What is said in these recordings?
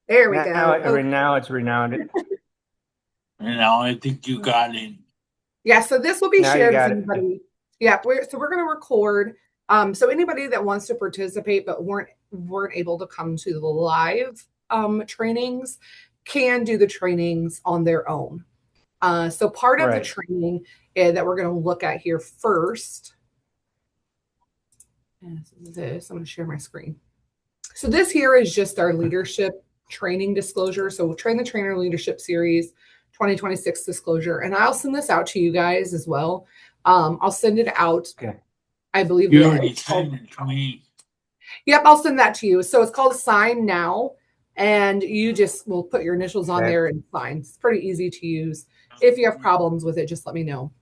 There we Now, go. Okay. now it's renowned. I think you got it. Yeah, so this will be Now you shared if got it. anybody. Yeah, we're going to record. So anybody that wants to participate but weren't able to come to the live trainings can do the trainings on their own. So part of the Right. training that we're going to look at here first is this. I'm going to share my screen. So this here is just our leadership training disclosure. So Train the Trainer Leadership Series 2026 disclosure. And I'll send this out to you guys as well. I'll send it out. Okay. I believe You the already it's called, sent it to me. yep, I'll send that to you. So it's called Sign Now. And you just will put your initials on Okay. there and sign. It's pretty easy to use. If you have problems with it, just let me know.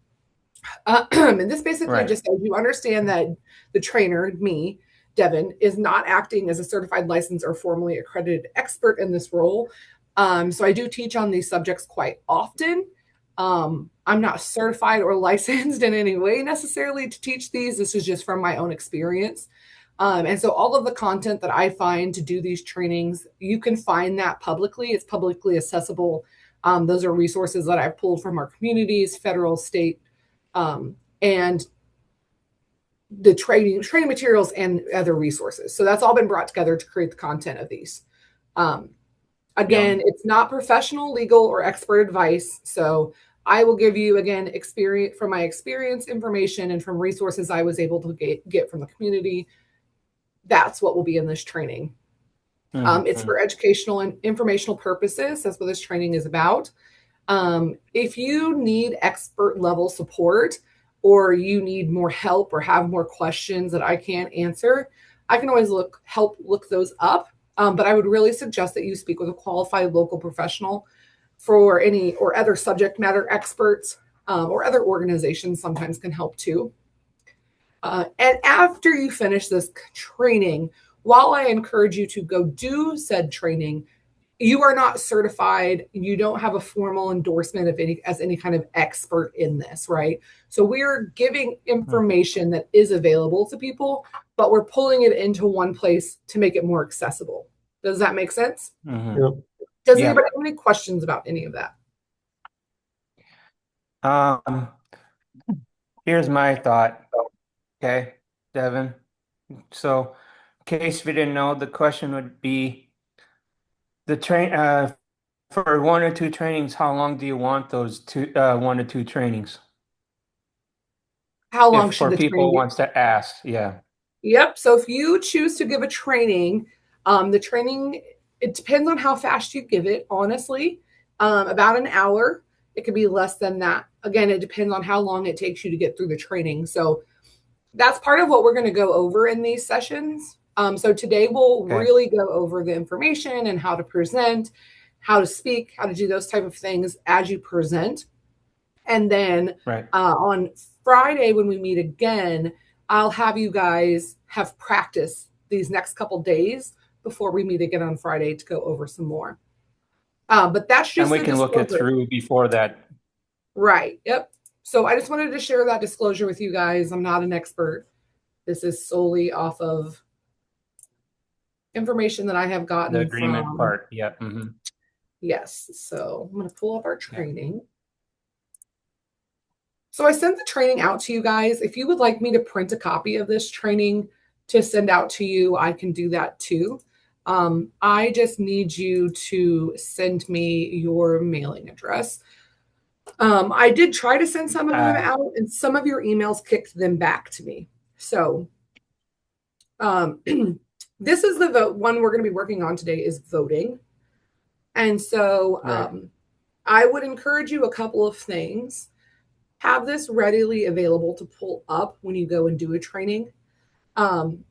And this basically Right. just says you understand that the trainer, me, Devin, is not acting as a certified licensed or formally accredited expert in this role. So I do teach on these subjects quite often. I'm not certified or licensed in any way necessarily to teach these. This is just from my own experience. And so all of the content that I find to do these trainings, you can find that publicly. It's publicly accessible. Those are resources that I've pulled from our communities, federal, state, and the training materials and other resources. So that's all been brought together to create the content of these. Um, Yeah. Again, it's not professional, legal, or expert advice. So I will give you again experience from my experience, information, and from resources I was able to get from the community. That's what will be in this training. It's Mm-hmm. for educational and informational purposes. That's what this training is about. If you need expert level support or you need more help or have more questions that I can't answer, I can always help look those up. But I would really suggest that you speak with a qualified local professional for any or other subject matter experts or other organizations sometimes can help too. And after you finish this training, while I encourage you to go do said training, you are not certified. You don't have a formal endorsement of any kind of expert in this, right? So we're giving information that is available to people, but we're pulling it into one place to make it more accessible. Does that make sense? Mm-hmm. Yep. Does Yeah. anybody have any questions about any of that? Um, Here's my thought. Okay, Devin. So, in case we didn't know, the question would be the train for one or two trainings, how long do you want those two one or two trainings? How long If should for the training people be? wants to ask, yeah. Yep. So if you choose to give a training, the training, it depends on how fast you give it, honestly. About an hour. It could be less than that. Again, it depends on how long it takes you to get through the training. So that's part of what we're going to go over in these sessions. So today we'll Okay. really go over the information and how to present, how to speak, how to do those type of things as you present. And then Right. on Friday, when we meet again, I'll have you guys have practice these next couple days before we meet again on Friday to go over some more. But that's And just we the can look it disclosure. through before that. Right. Yep. So I just wanted to share that disclosure with you guys. I'm not an expert. This is solely off of information that I have The gotten agreement from, part. Yeah. Mm-hmm. yes. So I'm going to pull up our Yeah. training. So I sent the training out to you guys. If you would like me to print a copy of this training to send out to you, I can do that too. I just need you to send me your mailing address. I did try to send some of them Uh, out, and some of your emails kicked them back to me. So um, this is the vote one we're going to be working on today is voting. And so right. I would encourage you a couple of things. Have this readily available to pull up when you go and do a training. Um,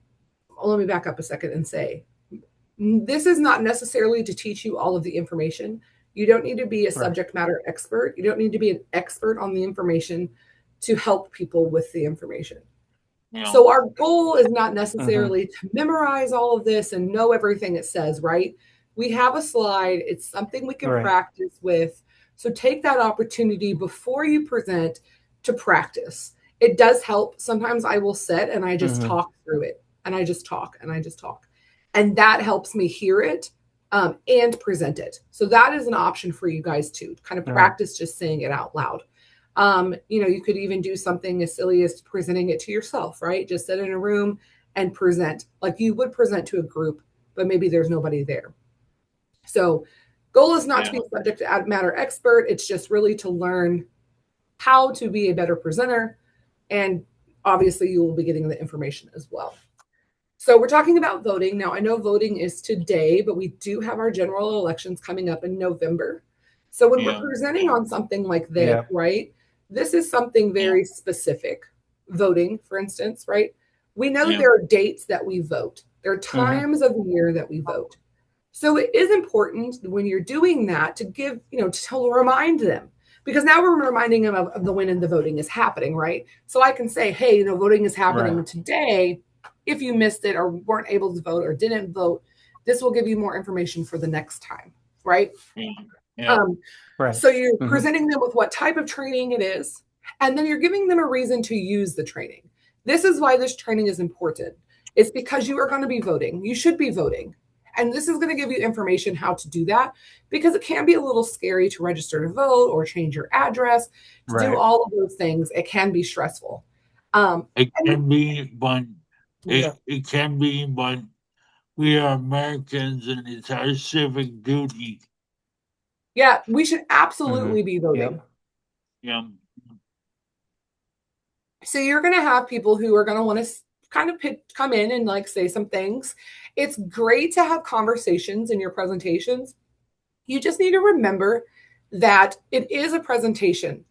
Let me back up a second and say this is not necessarily to teach you all of the information. You don't need to be a Right. subject matter expert. You don't need to be an expert on the information to help people with the information. Yeah. So our goal is not Mm-hmm. necessarily to memorize all of this and know everything it says, right? We have a slide. It's something we can Right. practice with. So take that opportunity before you present to practice. It does help. Sometimes I will sit and I just Mm-hmm. talk through it and I just talk and I just talk. And that helps me hear it and present it. So that is an option for you guys to kind of practice just saying it out loud. You could even do something as silly as presenting it to yourself, right? Just sit in a room and present like you would present to a group, but maybe there's nobody there. So goal is not to be a subject matter expert. It's just really to learn how to be a better presenter. And obviously you will be getting the information as well. So we're talking about voting. Now, I know voting is today, but we do have our general elections coming up in November. So when we're presenting on something like this, right, this is something very specific. Voting, for instance, right? We know there are dates that we vote. There are times of the year that we vote. So it is important when you're doing that to give, to remind them, because now we're reminding them of the when the voting is happening, right? So I can say, hey, voting is happening today. If you missed it or weren't able to vote or didn't vote, this will give you more information for the next time, right? So you're presenting them with what type of training it is, and then you're giving them a reason to use the training. This is why this training is important. It's because you are going to be voting. You should be voting. And this is going to give you information how to do that, because it can be a little scary to register to vote or change your address, to do all of those things. It can be stressful. It can be, but it can be, but we are Americans and it's our civic duty. Yeah, we should absolutely be voting. So you're going to have people who are going to want to kind of come in and like say some things. It's great to have conversations in your presentations. You just need to remember that it is a presentation.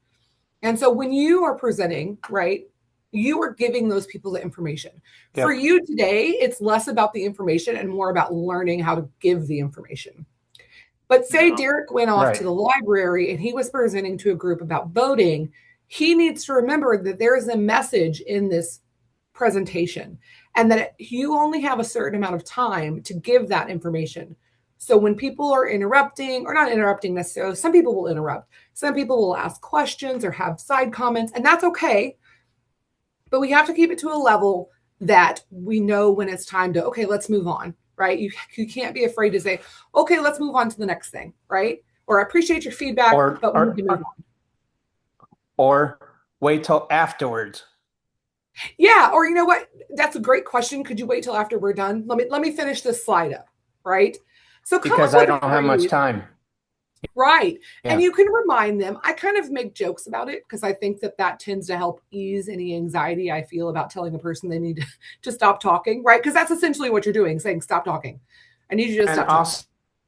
And so when you are presenting, right, you are giving those people the information. For you today, it's less about the information and more about learning how to give the information. But say Derek went off to the library and he was presenting to a group about voting. He needs to remember that there is a message in this presentation and that you only have a certain amount of time to give that information. So when people are interrupting, or not interrupting necessarily, some people will interrupt. Some people will ask questions or have side comments, and that's okay. But we have to keep it to a level that we know when it's time to, okay, let's move on, right? You can't be afraid to say, okay, let's move on to the next thing, right? Or I appreciate your feedback, but we need to move on. Or wait till afterwards. Yeah, or you know what? That's a great question. Could you wait till after we're done? Let me finish this slide up, right? So because I don't have much time. Right. Yeah. And you can remind them. I kind of make jokes about it because I think that tends to help ease any anxiety I feel about telling a person they need to stop talking, right? Because that's essentially what you're doing, saying stop talking. I need you to stop talking. And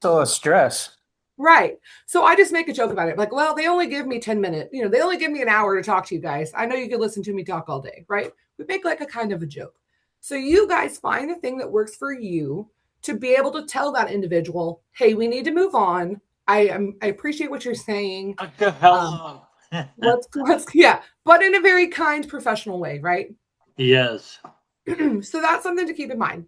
also a stress. Right. So I just make a joke about it. Like, well, they only give me 10 minutes. They only give me an hour to talk to you guys. I know you could listen to me talk all day, right? We make like a kind of a joke. So you guys find the thing that works for you to be able to tell that individual, hey, we need to move on. I appreciate what you're saying. What the hell? Let's but in a very kind, professional way, right? Yes. So that's something to keep in mind.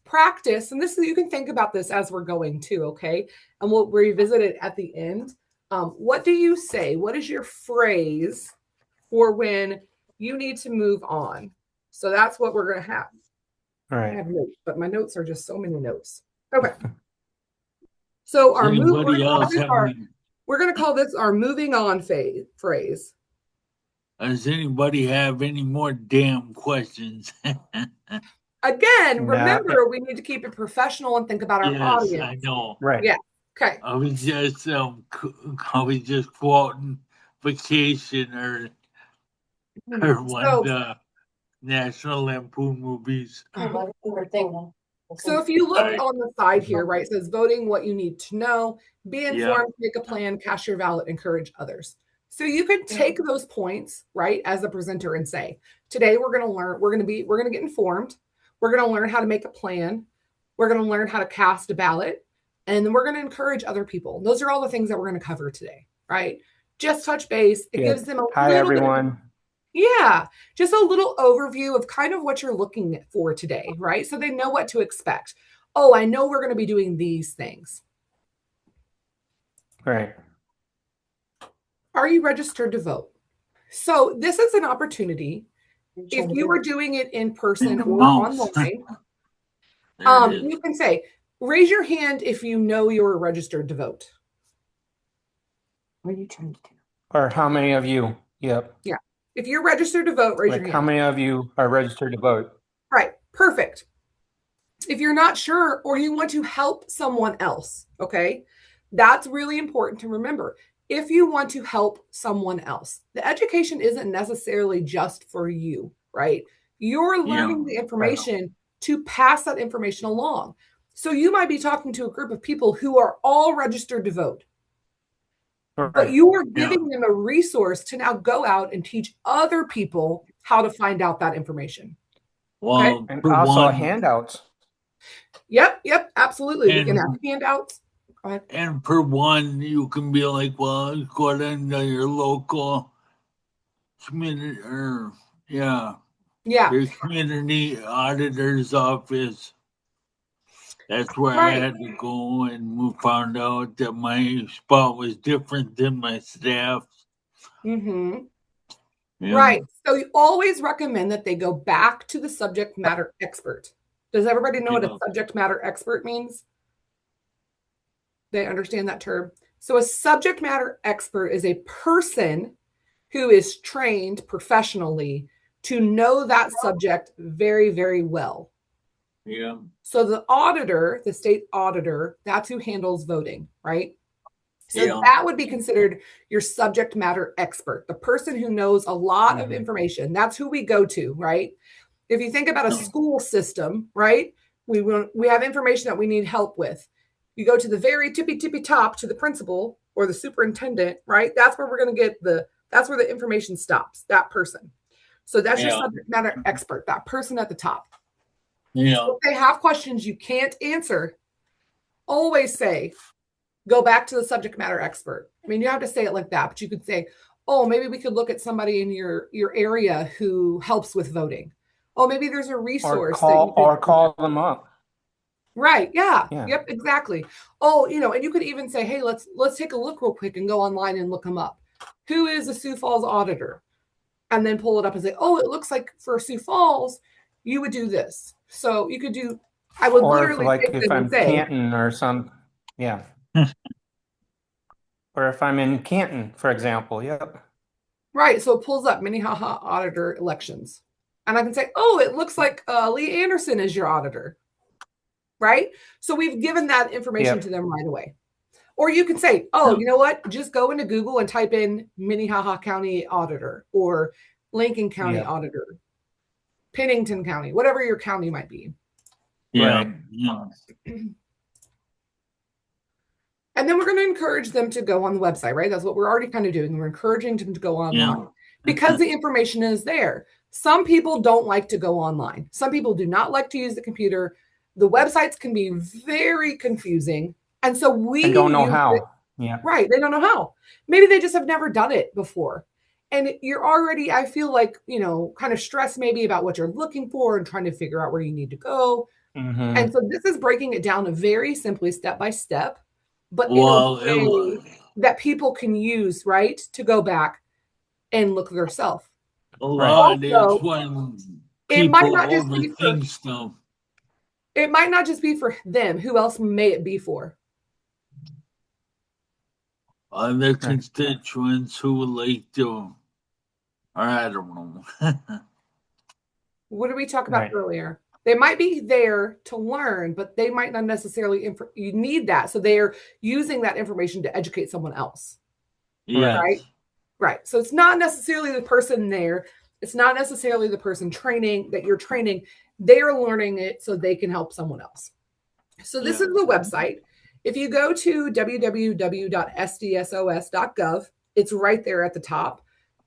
Practice, and you can think about this as we're going too, okay? And we'll revisit it at the end. What do you say? What is your phrase for when you need to move on? So that's what we're going to have. All right. I have notes, but my notes are just so many notes. Okay. So we're going to call this our moving on phrase. Does anybody have any more damn questions? Again, remember, we need to keep it professional and think about our audience. Yes, I know. Right. Yeah. Okay. I was just quoting Vacation or one of the National Lampoon movies. So if you look on the side here, right, it says voting, what you need to know, be informed, make a plan, cast your ballot, encourage others. So you could take those points, right, as a presenter and say, today we're going to get informed. We're going to learn how to make a plan. We're going to learn how to cast a ballot, and then we're going to encourage other people. Those are all the things that we're going to cover today, right? Just touch base. It gives them Hi, everyone. Just a little overview of kind of what you're looking for today, right? So they know what to expect. Oh, I know we're going to be doing these things. Right. Are you registered to vote? So this is an opportunity. If you were doing it in person or online, you can say, Raise your hand if you know you're registered to vote. What are you trying to do? Or how many of you? Yep. Yeah. If you're registered to vote, raise your Like how hand. many of you are registered to vote? Right. Perfect. If you're not sure or you want to help someone else, okay, that's really important to remember. If you want to help someone else, the education isn't necessarily just for you, right? You're Yeah. learning the information to pass that information along. So you might be talking to a group of people who are all registered to vote, but Right. you are Yeah. giving them a resource to now go out and teach other people how to find out that information. Okay. Well, And for also one, handouts. Yep, absolutely. We can have and handouts. Go ahead. and for one, you can be like, well, go down to your local community, or yeah, Yeah, your community auditor's office. That's where I right. had to go, and we found out that my spot was different than my staff's. Mm-hmm. Yeah, Right. So you always recommend that they go back to the subject matter expert. Does everybody know what a yeah, subject matter expert means? They understand that term. So a subject matter expert is a person who is trained professionally to know that subject very, very well. yeah, So the auditor, the state auditor, that's who handles voting, right? So yeah, that would be considered your subject matter expert, the person who knows a lot of Mhm. information. That's who we go to, right? If you think about a school system, right? We have information that we need help with. You go to the very tippy top to the principal or the superintendent, right? That's where we're going to get that's where the information stops, that person. So that's your yeah, subject matter expert, that person at the top. yeah. So if they have questions you can't answer, always say, go back to the subject matter expert. I mean, you have to say it like that, but you could say, oh, maybe we could look at somebody in your area who helps with voting. Oh, maybe there's a resource that you could. Or call them up. Right. Yeah. Yeah. Yep. Exactly. Oh, and you could even say, hey, let's take a look real quick and go online and look them up. Who is the Sioux Falls auditor? And then pull it up and say, oh, it looks like for Sioux Falls, you would do this. So you could do. I would Or literally like take if them and I'm say, Canton or yeah. Or if I'm in Canton, for example. Yep. right. So it pulls up Minnehaha auditor elections. And I can say, oh, it looks like Lee Anderson is your auditor. Right. So we've given that information to Yep. them right away. Or you can say, oh, you know what? Just go into Google and type in Minnehaha County auditor or Lincoln County Yep. auditor, Pennington County, whatever your county might be. Yeah, Right. yeah, And then we're going to encourage them to go on the website, right? That's what we're already kind of doing. We're encouraging them to go online because the information is there. Some people don't like to go online. Some people do not like to use the computer. The websites can be very confusing. And so we And don't know use it, how. Yeah. right. They don't know how. Maybe they just have never done it before. And you're already, I feel like, kind of stressed maybe about what you're looking for and trying to figure out where you need to go. And Mm-hmm. so this is breaking it down very simply, step by step, but in a well, way that people can use, right, to go back and look themselves. a Right. lot is Also, when it might people not just be for overthink stuff. it might not just be for them. Who else may it be for? Other Right. constituents who would like to, or I don't know. What did we talk about Right. earlier? They might be there to learn, but they might not necessarily you need that. So they're using that information to educate someone else. Yes. Right. Right. So it's not necessarily the person there. It's not necessarily the person training that you're training. They are learning it so they can help someone else. So this Yeah. is the website. If you go to www.sdsos.gov, it's right there at the top.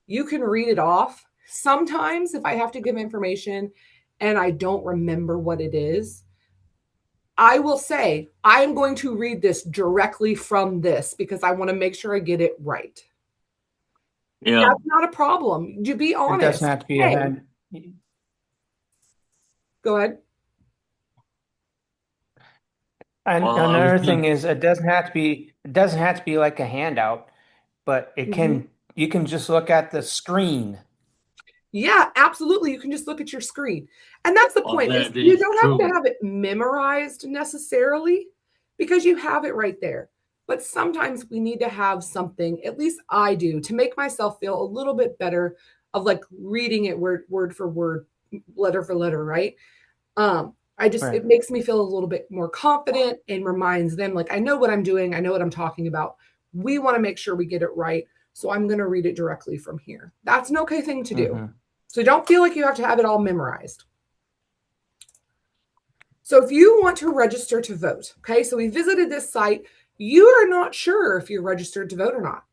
You can read it off. Sometimes if I have to give information and I don't remember what it is, I will say, I'm going to read this directly from this because I want to make sure I get it right. Yeah. That's not a problem. To be It doesn't honest. have to be Hey, ahead. go ahead. And Well, another thing is it doesn't have to be like a handout, but Mhm. you can just look at the screen Yeah, absolutely. You can just look at your screen. And that's the point. Is That you is don't have true. to have it memorized necessarily because you have it right there. But sometimes we need to have something, at least I do, to make myself feel a little bit better of like reading it word for word, letter for letter, right? It makes me feel a little bit more confident and reminds them like I know what I'm doing, I know what I'm talking about. We want to make sure we get it right. So I'm going to read it directly from here. That's an okay thing to do. So don't feel like you have to have it all memorized. So if you want to register to vote, okay, so we visited this site, you are not sure if you're registered to vote or not.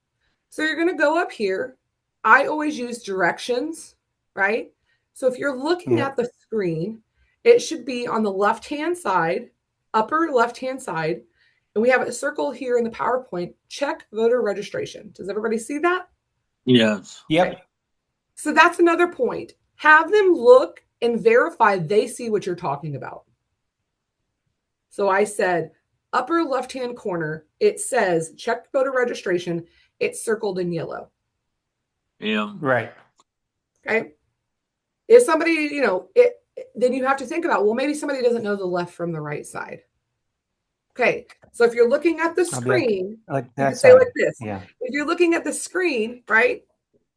So you're going to go up here. I always use directions, right? So if you're looking at the screen, it should be on the left-hand side, upper left-hand side, and we have a circle here in the PowerPoint, check voter registration. Does everybody see that? Yes. Yep. Okay. So that's another point. Have them look and verify they see what you're talking about. So I said, upper left-hand corner, it says check voter registration. It's circled in yellow. Yeah. Right. Okay. If somebody, then you have to think about, well, maybe somebody doesn't know the left from the right side. Okay. So if you're looking at the screen, like you that can say side. like this. Yeah. If you're looking at the screen, right,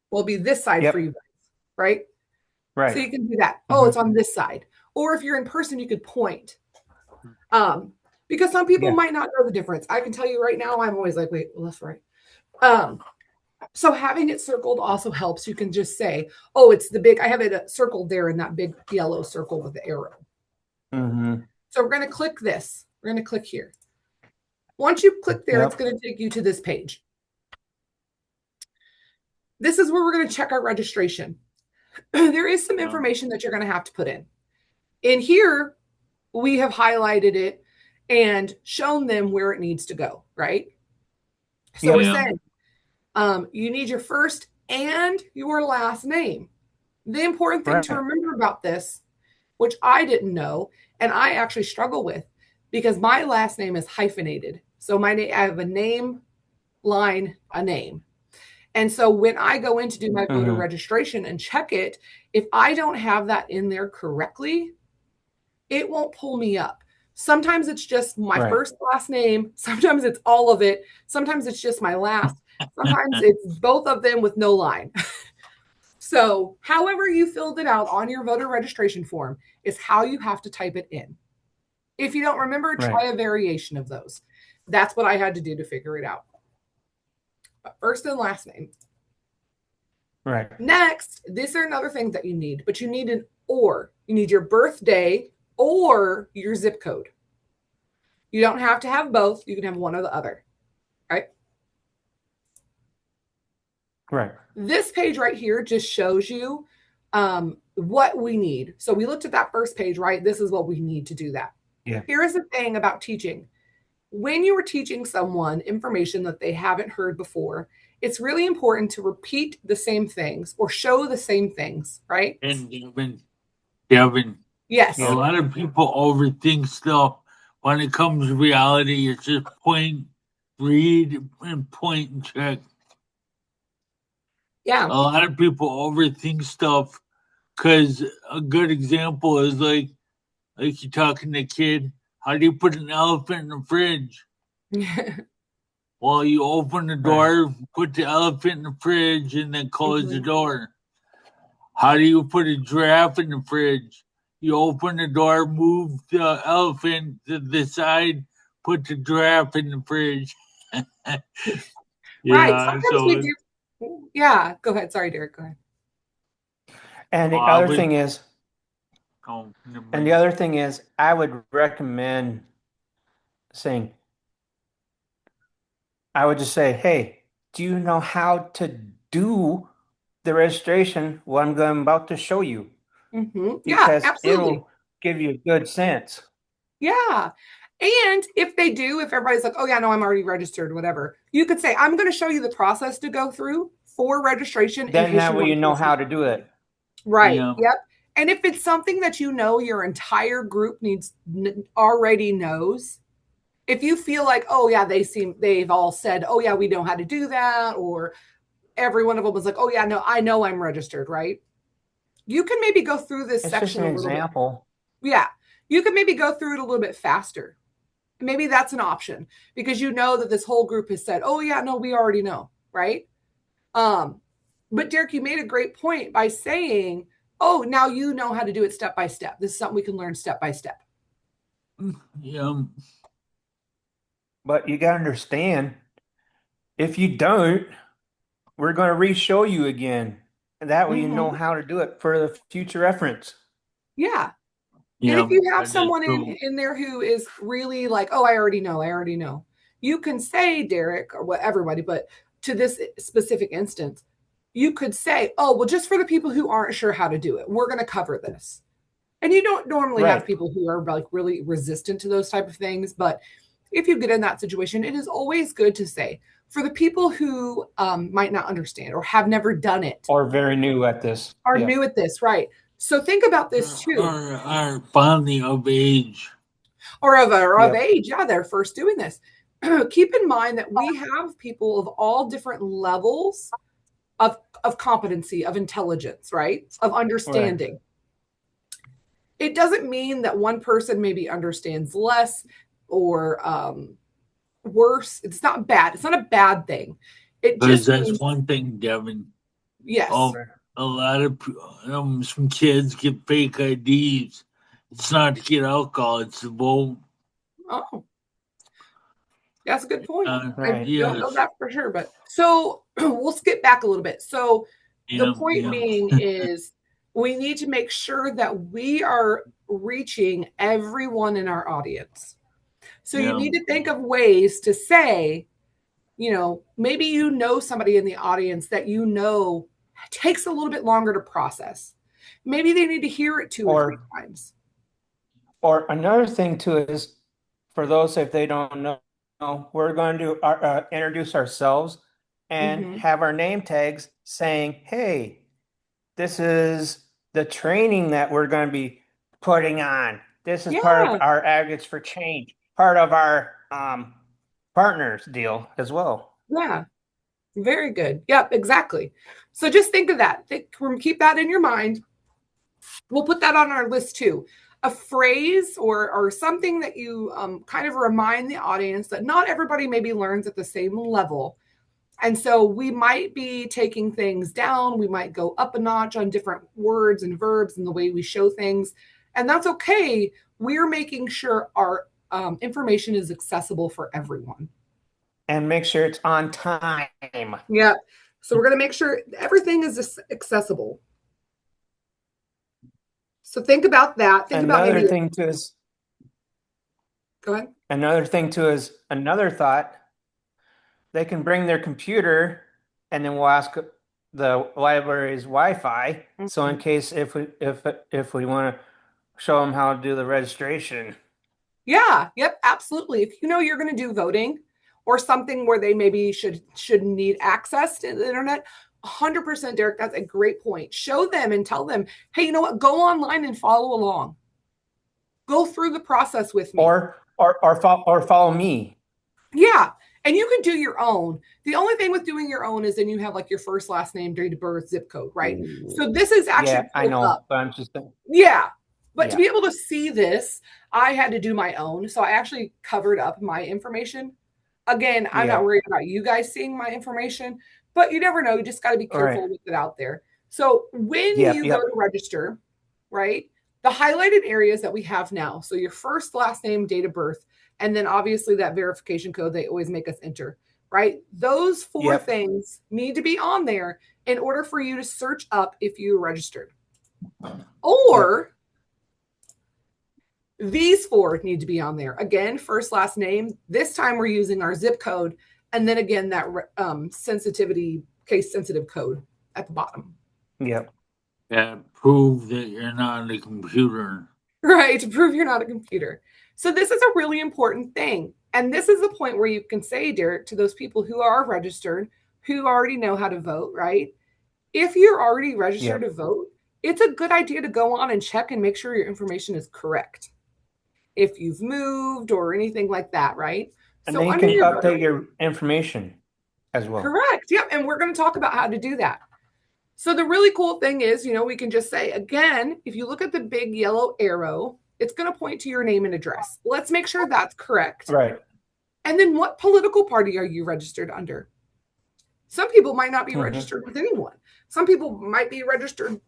will be this side for you guys, right? Right. So you can do that. Oh, it's on this side. Or if you're in person, you could point. Because some people might not know the difference. I can tell you right now, I'm always like, wait, left, right. So having it circled also helps. You can just say, oh, it's the big, I have it circled there in that big yellow circle with the arrow. So we're going to click this. We're going to click here. Once you click there, it's going to take you to this page. This is where we're going to check our registration. There is some information that you're going to have to put in. In here, we have highlighted it and shown them where it needs to go, right? So we're saying you need your first and your last name. The important thing to remember about this, which I didn't know, and I actually struggle with, because my last name is hyphenated. So I have a name, line, a name. And so when I go in to do my voter registration and check it, if I don't have that in there correctly, it won't pull me up. Sometimes it's just my first last name. Sometimes it's all of it. Sometimes it's just my last. Sometimes it's both of them with no line. So however you filled it out on your voter registration form is how you have to type it in. If you don't remember, try a variation of those. That's what I had to do to figure it out. But first and last name. Right. Next, these are another thing that you need, but you need an or. You need your birthday or your zip code. You don't have to have both. You can have one or the other. Right? Right. This page right here just shows you what we need. So we looked at that first page, right? This is what we need to do that. Yeah. Here is the thing about teaching. When you are teaching someone information that they haven't heard before, it's really important to repeat the same things or show the same things, right? And Devin, yes, a lot of people overthink stuff. When it comes to reality, it's just point, read, and point and check. Yeah. A lot of people overthink stuff because a good example is like you're talking to a kid, how do you put an elephant in the fridge? Well, you open the door, put the elephant in the fridge, and then close the door. How do you put a giraffe in the fridge? You open the door, move the elephant to the side, put the giraffe in the fridge. Right. Sometimes we do. Yeah. Go ahead. Sorry, Derek. Go ahead. And the other thing is, I would recommend saying, I would just say, hey, do you know how to do the registration? What I'm about to show you. Yeah, Because absolutely. it'll give you a good sense. Yeah. And if they do, if everybody's like, oh, yeah, no, I'm already registered, whatever, you could say, I'm going to show you the process to go through for registration. Then that way you know how to do it. Right. Yep. And if it's something that you know your entire group already knows, if you feel like, oh, yeah, they've all said, oh, yeah, we know how to do that, or every one of them was like, oh, yeah, no, I know I'm registered, right? you can maybe go through this It's just section an a little bit. example. Yeah, you can maybe go through it a little bit faster. Maybe that's an option because you know that this whole group has said, oh yeah, no, we already know, right? But Derek, you made a great point by saying, oh, now you know how to do it step by step. This is something we can learn step by step. Yeah. But you got to understand, if you don't, we're going to re-show you again. And that way you know how to do it for the future reference. Yeah. Yeah, and if you have that is someone true. in there who is really like, oh, I already know, you can say, Derek, or what everybody, but to this specific instance, you could say, oh, well, just for the people who aren't sure how to do it, we're going to cover this. And you don't normally have Right. people who are like really resistant to those type of things. But if you get in that situation, it is always good to say, for the people who might not understand or have never done it, Or very new at this. are Yeah. new at this, right? So think about this too. Are finally of age. Or of Yep. age, yeah, they're first doing this. Keep in mind that we have people of all different levels of competency, of intelligence, right? Of understanding. It doesn't mean that one person maybe understands less or worse. It's not bad. It's not a bad thing. It Because just that's means, one thing, Devin. yes. A lot of some kids get fake IDs. It's not to get alcohol; it's to vote. Oh, that's a good point. I don't know Yes. that for sure, but so we'll skip back a little bit. So the Yeah, point yeah. being is we need to make sure that we are reaching everyone in our audience. So you Yeah. need to think of ways to say, maybe you know somebody in the audience that you know takes a little bit longer to process. Maybe they need to hear it 2 or 3 times. Or another thing too is, for those if they don't know, we're going to introduce ourselves and have our name tags saying, "Hey, this is the training that we're going to be putting on. This is part of Yeah. our Advocates for Change, part of our partners deal as well." Yeah. Very good. Yep, exactly. So just think of that. Keep that in your mind. We'll put that on our list too. A phrase or something that you kind of remind the audience that not everybody maybe learns at the same level. And so we might be taking things down. We might go up a notch on different words and verbs and the way we show things. And that's okay. We're making sure our information is accessible for everyone. And make sure it's on time. Yeah. So we're going to make sure everything is accessible. So think about that. Think about Another maybe. thing too is, Go ahead. another thing too is another thought. They can bring their computer, and then we'll ask the library's Wi-Fi. So in case if we want to show them how to do the registration. Yeah. Yep. Absolutely. If you know you're going to do voting or something where they maybe should need access to the internet, 100%, Derek, that's a great point. Show them and tell them, hey, you know what? Go online and follow along. Go through the process with me. Or follow me. Yeah. And you can do your own. The only thing with doing your own is then you have like your first, last name, date of birth, zip code, right? So this is actually I know, up. but I'm just thinking. Yeah. But to be able to see this, I had to do my own. So I actually covered up my information. Again, I'm not worried about you guys seeing my information, but you never know. You just got to be careful with it out there. So when you go to register, right, the highlighted areas that we have now, so your first, last name, date of birth, and then obviously that verification code they always make us enter, right? Those 4 things need to be on there in order for you to search up if you registered. Or these 4 need to be on there. Again, first, last name. This time we're using our zip code. And then again, that sensitivity, case sensitive code at the bottom. Yep. Yeah, prove that you're not a computer. Right, to prove you're not a computer. So this is a really important thing. And this is the point where you can say, Derek, to those people who are registered, who already know how to vote, right? If you're already registered to vote, it's a good idea to go on and check and make sure your information is correct. If you've moved or anything like that, right? And then you can update your information as well. Correct. Yep. And we're going to talk about how to do that. So the really cool thing is, we can just say, again, if you look at the big yellow arrow, it's going to point to your name and address. Let's make sure that's correct. Right. And then what political party are you registered under? Some people might not be registered with anyone. Some people might be registered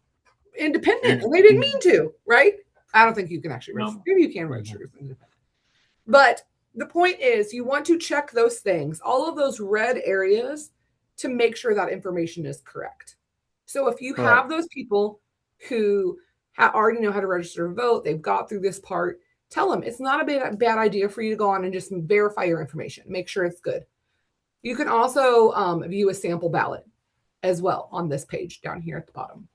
independent and they didn't mean to, right? I don't think you can actually register. Maybe you can register as independent. But the point is, you want to check those things, all of those red areas, to make sure that information is correct. So if you have those people who already know how to register to vote, they've got through this part, tell them it's not a bad idea for you to go on and just verify your information. Make sure it's good. You can also view a sample ballot as well on this page down here at the bottom.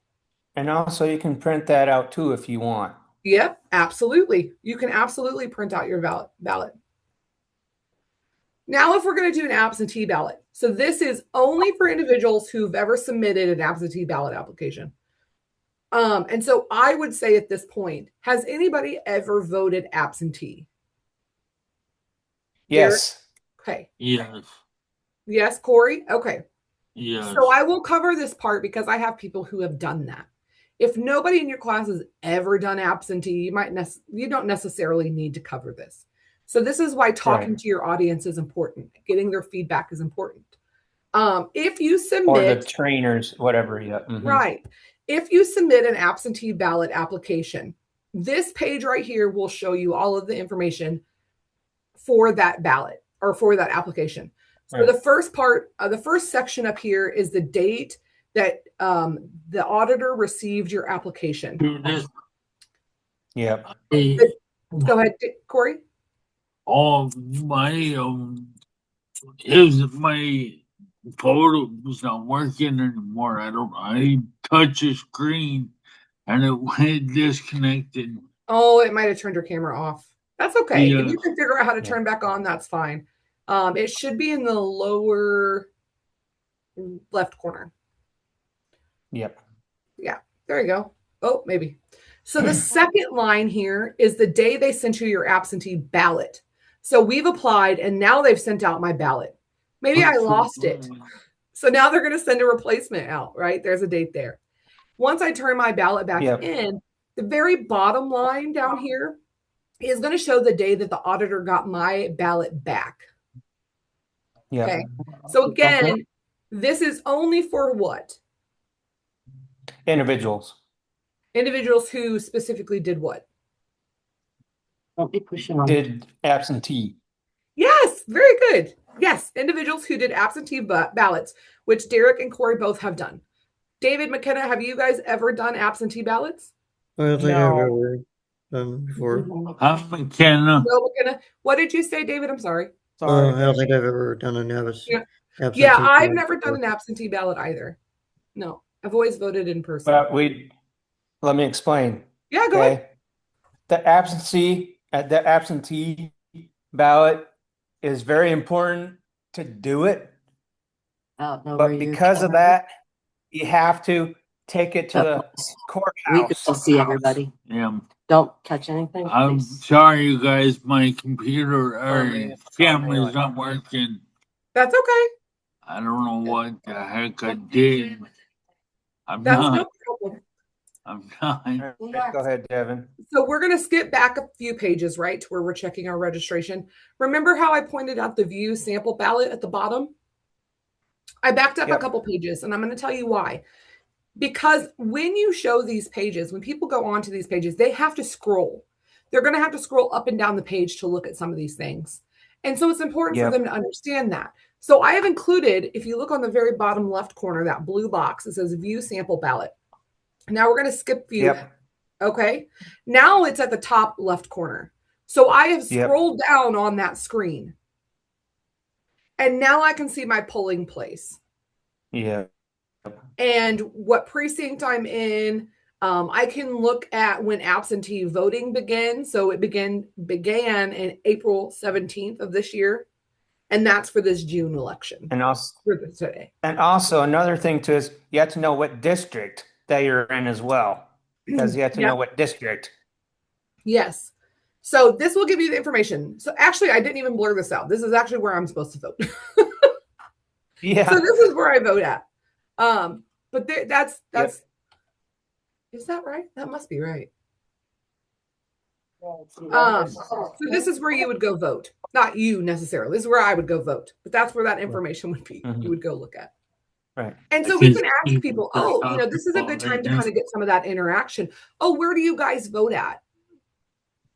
And also you can print that out too if you want. Yep, absolutely. You can absolutely print out your ballot. Now, if we're going to do an absentee ballot, so this is only for individuals who've ever submitted an absentee ballot application. And so I would say at this point, has anybody ever voted absentee? Yes. Derek? Okay. Yes. Yes, Corey? Okay. Yes. So I will cover this part because I have people who have done that. If nobody in your class has ever done absentee, you don't necessarily need to cover this. So this is why talking to your audience is important. Getting their feedback is important. If you submit, or the trainers, whatever. Yeah. Right. If you submit an absentee ballot application, this page right here will show you all of the information for that ballot or for that application. So the first part, the first section up here is the date that the auditor received your application. Yep. Go ahead, Corey. My photo was not working anymore. I touched the screen and it went disconnected. Oh, it might have turned your camera off. That's okay. Yeah. If you can figure out how to turn back on, that's fine. It should be in the lower left corner. Yep. Yeah, there you go. Oh, maybe. So the second line here is the day they sent you your absentee ballot. So we've applied and now they've sent out my ballot. Maybe I lost it. So now they're going to send a replacement out, right? There's a date there. Once I turn my ballot back in, the very bottom line down here is going to show the day that the auditor got my ballot back. Yeah. Okay. So again, this is only for what? Individuals. Individuals who specifically did what? Don't be pushing on. Did absentee. Yes, very good. Yes, individuals who did absentee ballots, which Derek and Corey both have done. David, McKenna, have you guys ever done absentee ballots? I don't think I've ever done before. McKenna. No, McKenna. What did you say, David? I'm sorry. I don't think I've ever done an absentee. Yeah, I've never done an absentee ballot either. No, I've always voted in person. But let me explain. Yeah, go ahead. The absentee ballot is very important to do it. But because of that, you have to take it to the courthouse. We can still see everybody. Yeah. Don't touch anything. I'm sorry, you guys. My computer or camera's not working. That's okay. I don't know what the heck I did. That's no problem. I'm not. Go ahead, Devin. So we're going to skip back a few pages, right, to where we're checking our registration. Remember how I pointed out the view sample ballot at the bottom? I backed up a couple pages, and I'm going to tell you why. Because when you show these pages, when people go onto these pages, they have to scroll. They're going to have to scroll up and down the page to look at some of these things. And so it's important for them to understand that. So I have included, if you look on the very bottom left corner, that blue box, it says view sample ballot. Now we're going to skip view. Okay. Now it's at the top left corner. So I have scrolled down on that screen. And now I can see my polling place. Yeah. And what precinct I'm in. I can look at when absentee voting began. So it began in April 17th of this year. And that's for this June election. And also, for this today. And also another thing too is you have to know what district that you're in as well. Because you have to know what district. Yes. So this will give you the information. So actually, I didn't even blur this out. This is actually where I'm supposed to vote. Yeah. So this is where I vote at. But that's is that right? That must be right. So this is where you would go vote. Not you necessarily. This is where I would go vote. But that's where that information would be. Mhm. You would go look at. Right. And so we can ask Because people, people oh, this is a good time to kind of get some of that interaction. Oh, where do you guys vote at?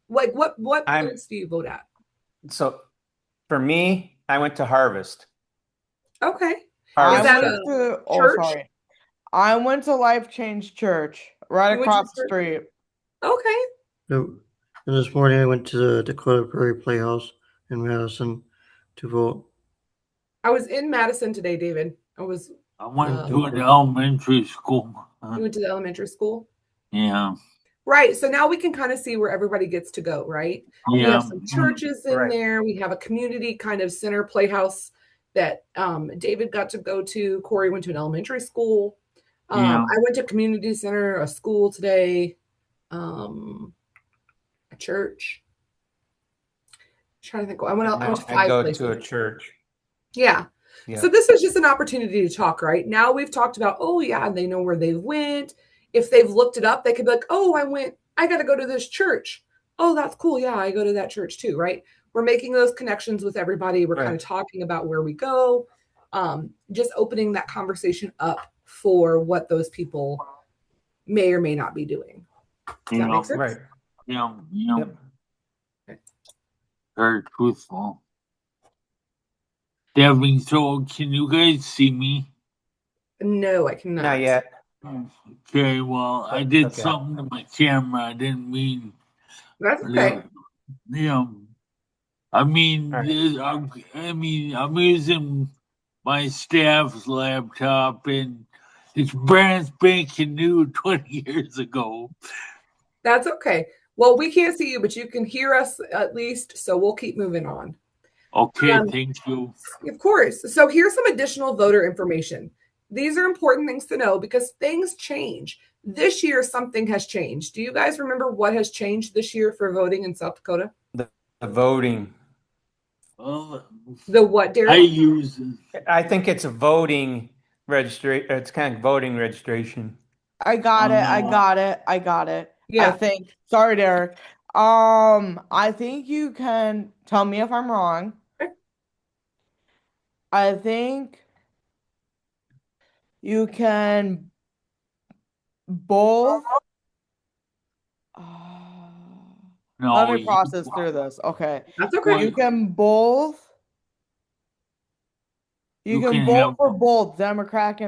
Like what votes do you vote at? So for me, I went to Harvest. Okay. I Is that went a to church? sorry. I went to Life Change Church right You went to across the church? street. Okay. So, and this morning I went to the Dakota Prairie Playhouse in Madison to vote. I was in Madison today, David. I went to an elementary school. You went to the elementary school? Yeah. Right. So now we can kind of see where everybody gets to go, right? We Yeah. have some churches in Right. there. We have a community kind of center playhouse that David got to go to. Corey went to an elementary school. Yeah. I went to community center, a school today, a church. Trying to think. I went to I 5 go places. to a church. Yeah. Yeah. So this is just an opportunity to talk, right? Now we've talked about, oh yeah, they know where they went. If they've looked it up, they could be like, oh, I got to go to this church. Oh, that's cool. Yeah, I go to that church too, right? We're making those connections with everybody. We're kind of talking about where we go, just opening that conversation up for what those people may or may not be doing. Does that make sense? Right. Yeah. Yep. Very truthful. Devin, so can you guys see me? No, I cannot. Not yet. Okay, well, I did Okay. something to my camera. I didn't mean. That's okay. Yeah. I mean, Right. I'm using my staff's laptop, and it's brand spanking new 20 years ago. That's okay. Well, we can't see you, but you can hear us at least, so we'll keep moving on. Okay, thank you. Of course. So here's some additional voter information. These are important things to know because things change. This year, something has changed. Do you guys remember what has changed this year for voting in South Dakota? The voting. The what, Derek? I think it's a voting registration. It's kind of voting registration. I got it. Yeah. I think. Sorry, Derek. I think you can tell me if I'm wrong. Okay. I think you can both. Let me process through this. Okay. That's okay. You can both. You can vote for both Democrat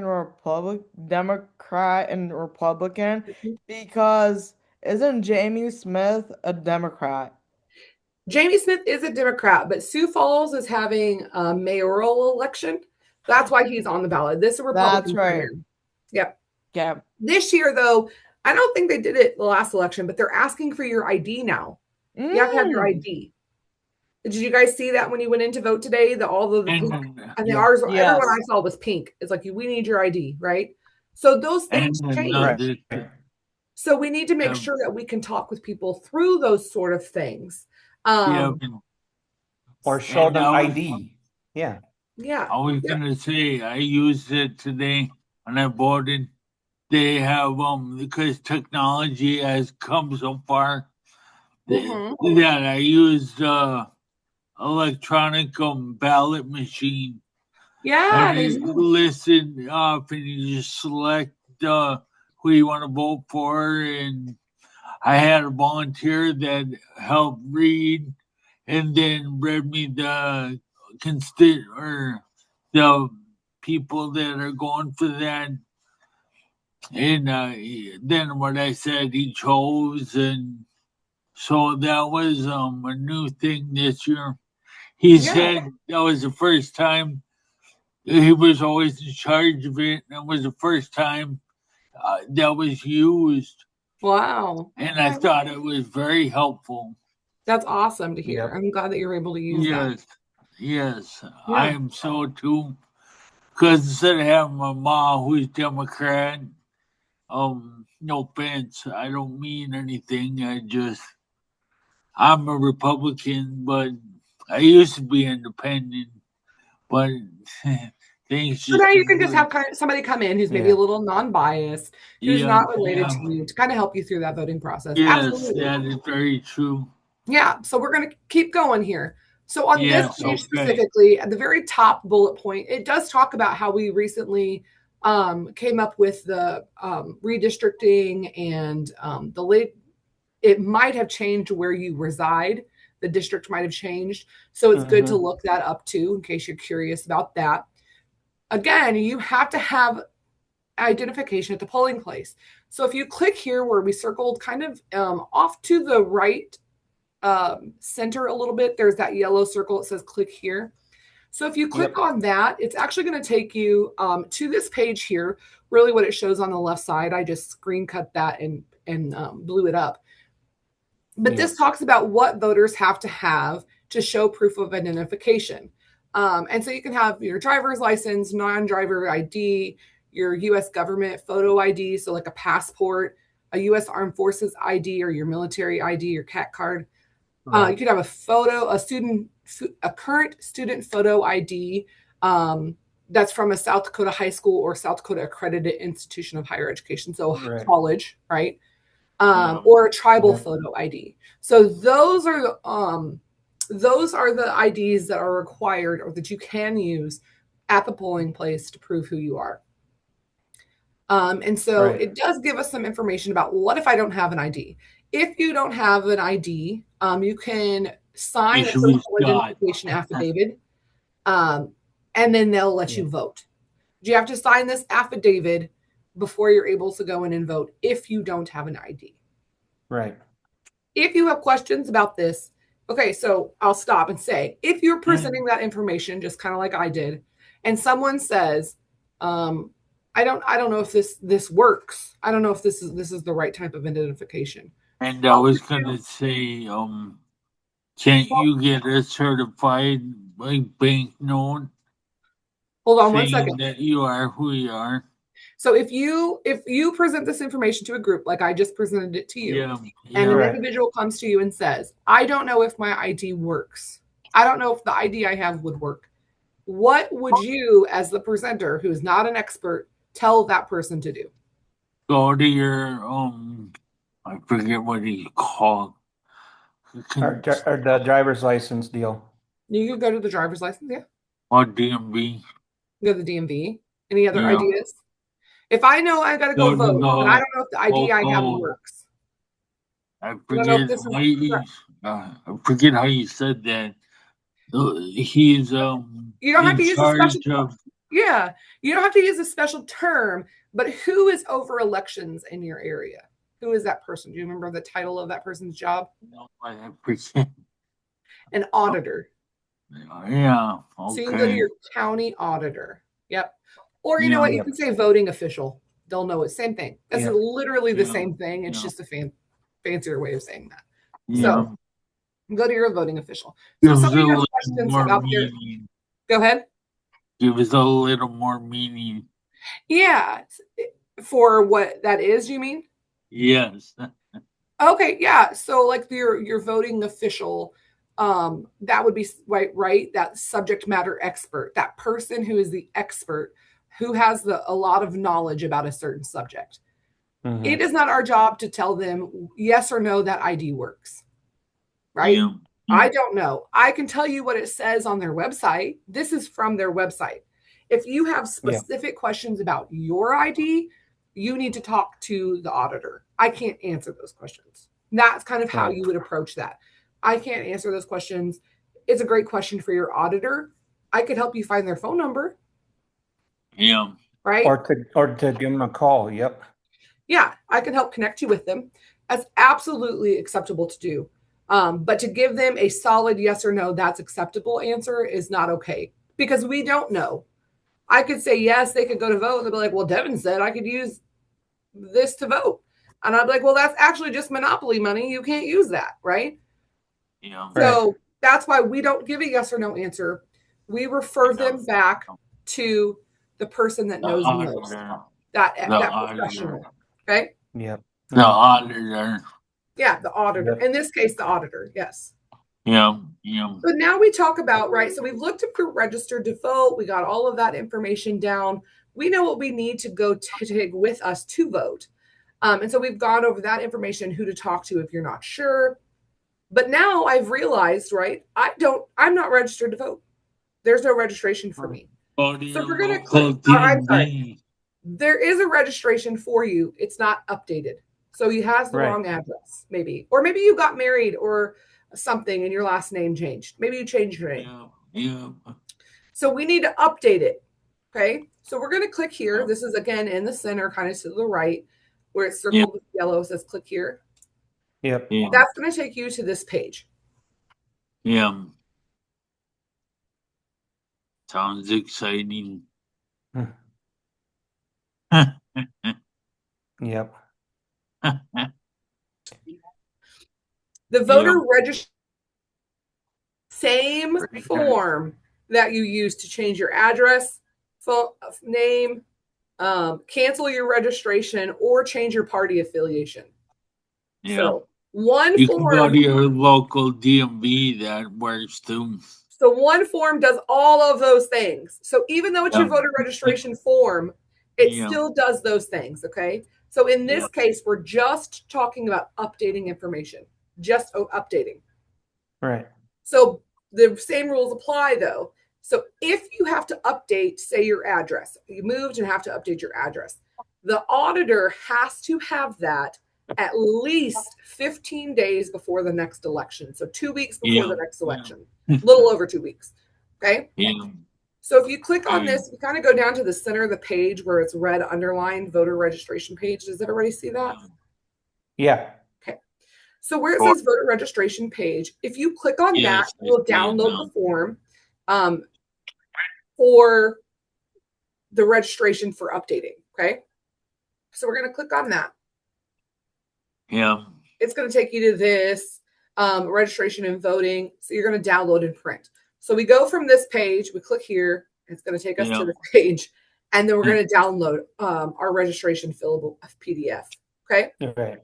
and Republican because isn't Jamie Smith a Democrat? Jamie Smith is a Democrat, but Sioux Falls is having a mayoral election. That's why he's on the ballot. This is a Republican. That's right. Primary. Yep. Yeah. This year, though, I don't think they did it the last election, but they're asking for your ID now. You have to have your ID. Did you guys see that when you went in to vote today? Everyone I saw was pink. It's like we need your ID, right? So those things change. So we need to make sure that we can talk with people through those sort of things. Or show them ID. Yeah. Yeah. I was gonna say I used it today when I voted. They have because technology has come so far that I used electronic ballot machine. Yeah. And you listen up and you just select who you want to vote for. And I had a volunteer that helped read and then read me the the people that are going for that. And then what I said, he chose. And so that was a new thing this year. He said that was the first time. He was always in charge of it. And it was the first time that was used. Wow. And I thought it was very helpful. That's awesome to hear. I'm glad that you're able to use that. Yes. I am so too. Because instead of having my mom who's Democrat, no offense, I don't mean anything. I'm a Republican, but I used to be independent. But Things So now just you can just have somebody come in who's maybe a little non-biased, who's not related to you, to kind of help you through that voting process. Yes, Absolutely. that is very true. Yeah, so we're going to keep going here. So on this Yes, page okay. specifically, at the very top bullet point, it does talk about how we recently came up with the redistricting and it might have changed where you reside. The district might have changed. So it's good to look that up too, in case you're curious about that. Again, you have to have identification at the polling place. So if you click here where we circled kind of off to the right center a little bit, there's that yellow circle. It says click here. So if you click on that, it's actually going to take you to this page here. Really what it shows on the left side. I just screen cut that and blew it up. But this talks about what voters have to show proof of identification. And so you can have your driver's license, non-driver ID, your U.S. government photo ID, so like a passport, a U.S. Armed Forces ID, or your military ID, your CAT card. You could have a current student photo ID that's from a South Dakota high school or South Dakota accredited institution of higher education, so college, right? Or a tribal photo ID. So those are the IDs that are required or that you can use at the polling place to prove who you are. And so it does give us some information about what if I don't have an ID. If you don't have an ID, you can sign a social identification affidavit, and then they'll let you vote. You have to sign this affidavit before you're able to go in and vote if you don't have an ID. Right. If you have questions about this, okay, so I'll stop and say, if you're presenting that information, just kind of like I did, and someone says, I don't know if this works. I don't know if this is the right type of identification. And I was gonna say, can't you get a certified bank note? Hold on one second. That you are who you are. So if you present this information to a group, like I just presented it to you, and an individual comes to you and says, I don't know if my ID works. I don't know if the ID I have would work. What would you, as the presenter, who's not an expert, tell that person to do? Go to your I forget what he's called. Or the driver's license deal. You could go to the driver's license, yeah. Or DMV. Go to the DMV. Any other ideas? If I know I got to go vote, but I don't know if the ID I have works. I forget how you said that. He's you don't have to use a special you don't have to use a special term, but who is over elections in your area? Who is that person? Do you remember the title of that person's job? No, I forget. An auditor. Yeah. Okay. So you can go to your county auditor. Yep. Or you know what? You can say voting official. They'll know it. Same thing. That's literally the same thing. It's just a fancier way of saying that. So go to your voting official. So if somebody has questions about go ahead. Give us a little more meaning. Yeah. For what that is, you mean? Yes. Okay, yeah. So like your voting official, that would be right? That subject matter expert, that person who is the expert, who has a lot of knowledge about a certain subject. Mm-hmm. It is not our job to tell them yes or no that ID works. Right? Yeah. I don't know. I can tell you what it says on their website. This is from their website. If you have specific questions about your ID, you need to talk to the auditor. I can't answer those questions. That's kind of how you would approach that. I can't answer those questions. It's a great question for your auditor. I could help you find their phone number. Yeah. Right? Or to give them a call. Yep. Yeah, I can help connect you with them. That's absolutely acceptable to do. But to give them a solid yes or no, that's acceptable answer is not okay, because we don't know. I could say yes, they could go to vote, and they'll be like, well, Devin said I could use this to vote. And I'd be like, well, that's actually just monopoly money. You can't use that, right? Yeah. So that's why we don't give a yes or no answer. We refer them back to the person that knows the most. That professional. Okay? Yep. The auditor. Yeah, the auditor. Yep. In this case, the auditor, yes. Yeah. So now we talk about, right? So we've looked up your registered to vote. We got all of that information down. We know what we need to go take with us to vote. And so we've gone over that information, who to talk to if you're not sure. But now I've realized, right? I'm not registered to vote. There's no registration for me. Go to So your we're going to local click. I'm sorry. DMV. There is a registration for you. It's not updated. So he has the Right. wrong address, maybe. Or maybe you got married or something and your last name changed. Maybe you changed your name. Yeah. So we need to update it. Okay. So we're going to click here. This is again in the center, kind of to the right, where it's circled with yellow. It says click here. Yep. Yeah. That's going to take you to this page. Yeah. Sounds exciting. Yep. The voter registration, same form that you use to change your address, phone name, cancel your registration, or change your party affiliation. Yeah. So one You form, can go to your local DMV. That works too. so one form does all of those things. So even though it's your voter registration form, it still does those things. Okay. So in this case, we're just talking about updating information, just updating. Right. So the same rules apply though. So if you have to update, say your address, you moved and have to update your address, the auditor has to have that at least 15 days before the next election. So 2 weeks before the next election, a little over 2 weeks. Okay. Yeah. So if you click on this, you kind of go down to the center of the page where it's red underlined voter registration page. Does everybody see that? Yeah. Okay. So where it says voter registration page, if you click on that, you'll download the form for the registration for updating. Okay. So we're going to click on that. Yeah. It's going to take you to this registration and voting. So you're going to download and print. So we go from this page, we click here, it's going to take us to the page, and then we're going to download our registration fillable PDF. Okay. Right.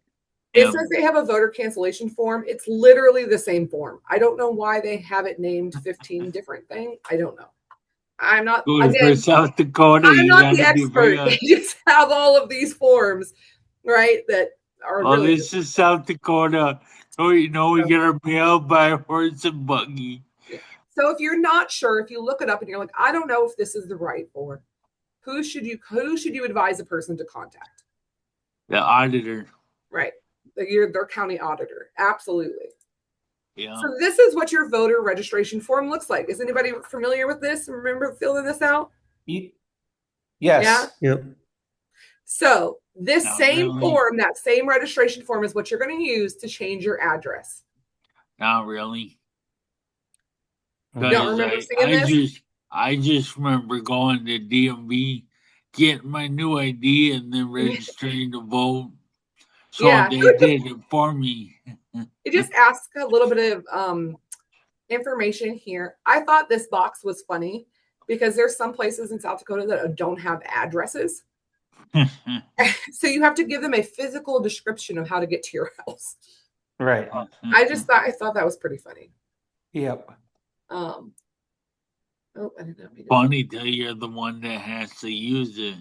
It says they have a voter cancellation form. It's literally the same form. I don't know why they have it named 15 different things. I don't know. I'm not, again, South Dakota. I'm not the expert. They just have all of these forms, right? That are really. This is South Dakota. So, we get our mail by horse and buggy. Yeah. So if you're not sure, if you look it up and you're like, I don't know if this is the right form, who should you advise a person to contact? The auditor. Right. Their county auditor. Absolutely. Yeah. So this is what your voter registration form looks like. Is anybody familiar with this? Remember filling this out? Yes. Yeah. Yep. So this form, that same registration form is what you're going to use to change your address. Not really. You don't remember seeing this? I just remember going to DMV, getting my new ID, and then registering to vote. So they did it for me. It just asks a little bit of information here. I thought this box was funny because there's some places in South Dakota that don't have addresses. So you have to give them a physical description of how to get to your house. Right. I thought that was pretty funny. Yep. I didn't know. Funny that you're the one that has to use it.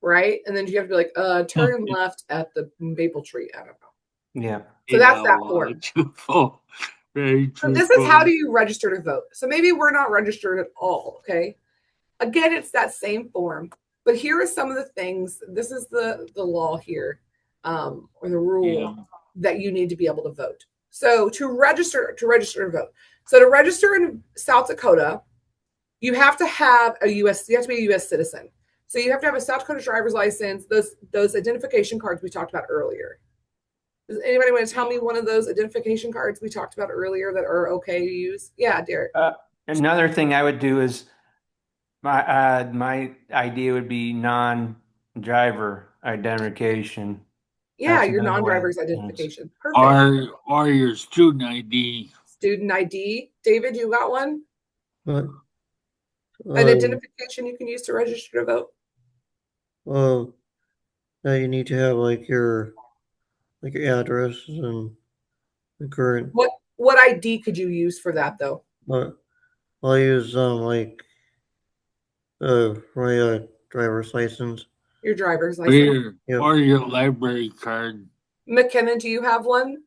Right? And then you have to be like, turn left at the maple tree. I don't know. Yeah. So that's that form. Truthful. Very So truthful. this is how do you register to vote. So maybe we're not registered at all. Okay. Again, it's that same form. But here are some of the things. This is the law here, or the rule that you need to be able to vote. So to register to vote. So to register in South Dakota, you have to have you have to be a U.S. citizen. So you have to have a South Dakota driver's license, those identification cards we talked about earlier. Does anybody want to tell me one of those identification cards we talked about earlier that are okay to use? Yeah, Derek. Another thing I would do is my idea would be non-driver identification. Yeah, your non-driver's identification. Perfect. Or your student ID. Student ID. David, you got one? What? An identification you can use to register to vote? Well, now you need to have like your address and the current. What What ID could you use for that though? But I use like my driver's license. Your driver's Or license. your, Yep. or your library card. McKenna, do you have one?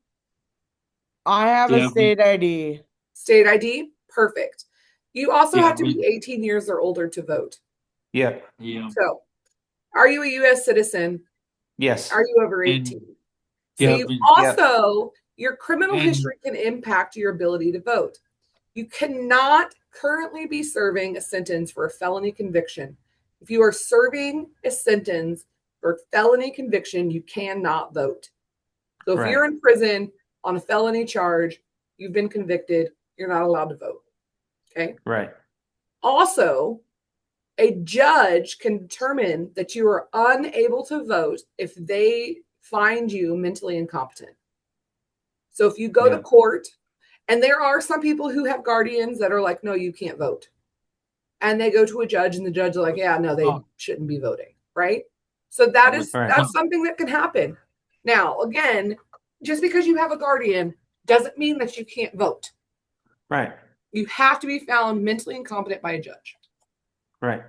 I have Yeah, a state ID. State ID? Perfect. You also Yeah, have to be 18 years or older to vote. Yeah. yeah. So, are you a U.S. citizen? Yes. Are you over 18? So yeah, you but- also, your criminal And- history can impact your ability to vote. You cannot currently be serving a sentence for a felony conviction. If you are serving a sentence for a felony conviction, you cannot vote. So if Right. you're in prison on a felony charge, you've been convicted, you're not allowed to vote. Okay. Right. Also, a judge can determine that you are unable to vote if they find you mentally incompetent. So if you go to Yeah. court, and there are some people who have guardians that are like, no, you can't vote. And they go to a judge, and the judge is like, yeah, no, they shouldn't be voting, right? So that's something that can happen. Now, again, just because you have a guardian doesn't mean that you can't vote. Right. You have to be found mentally incompetent by a judge. Right.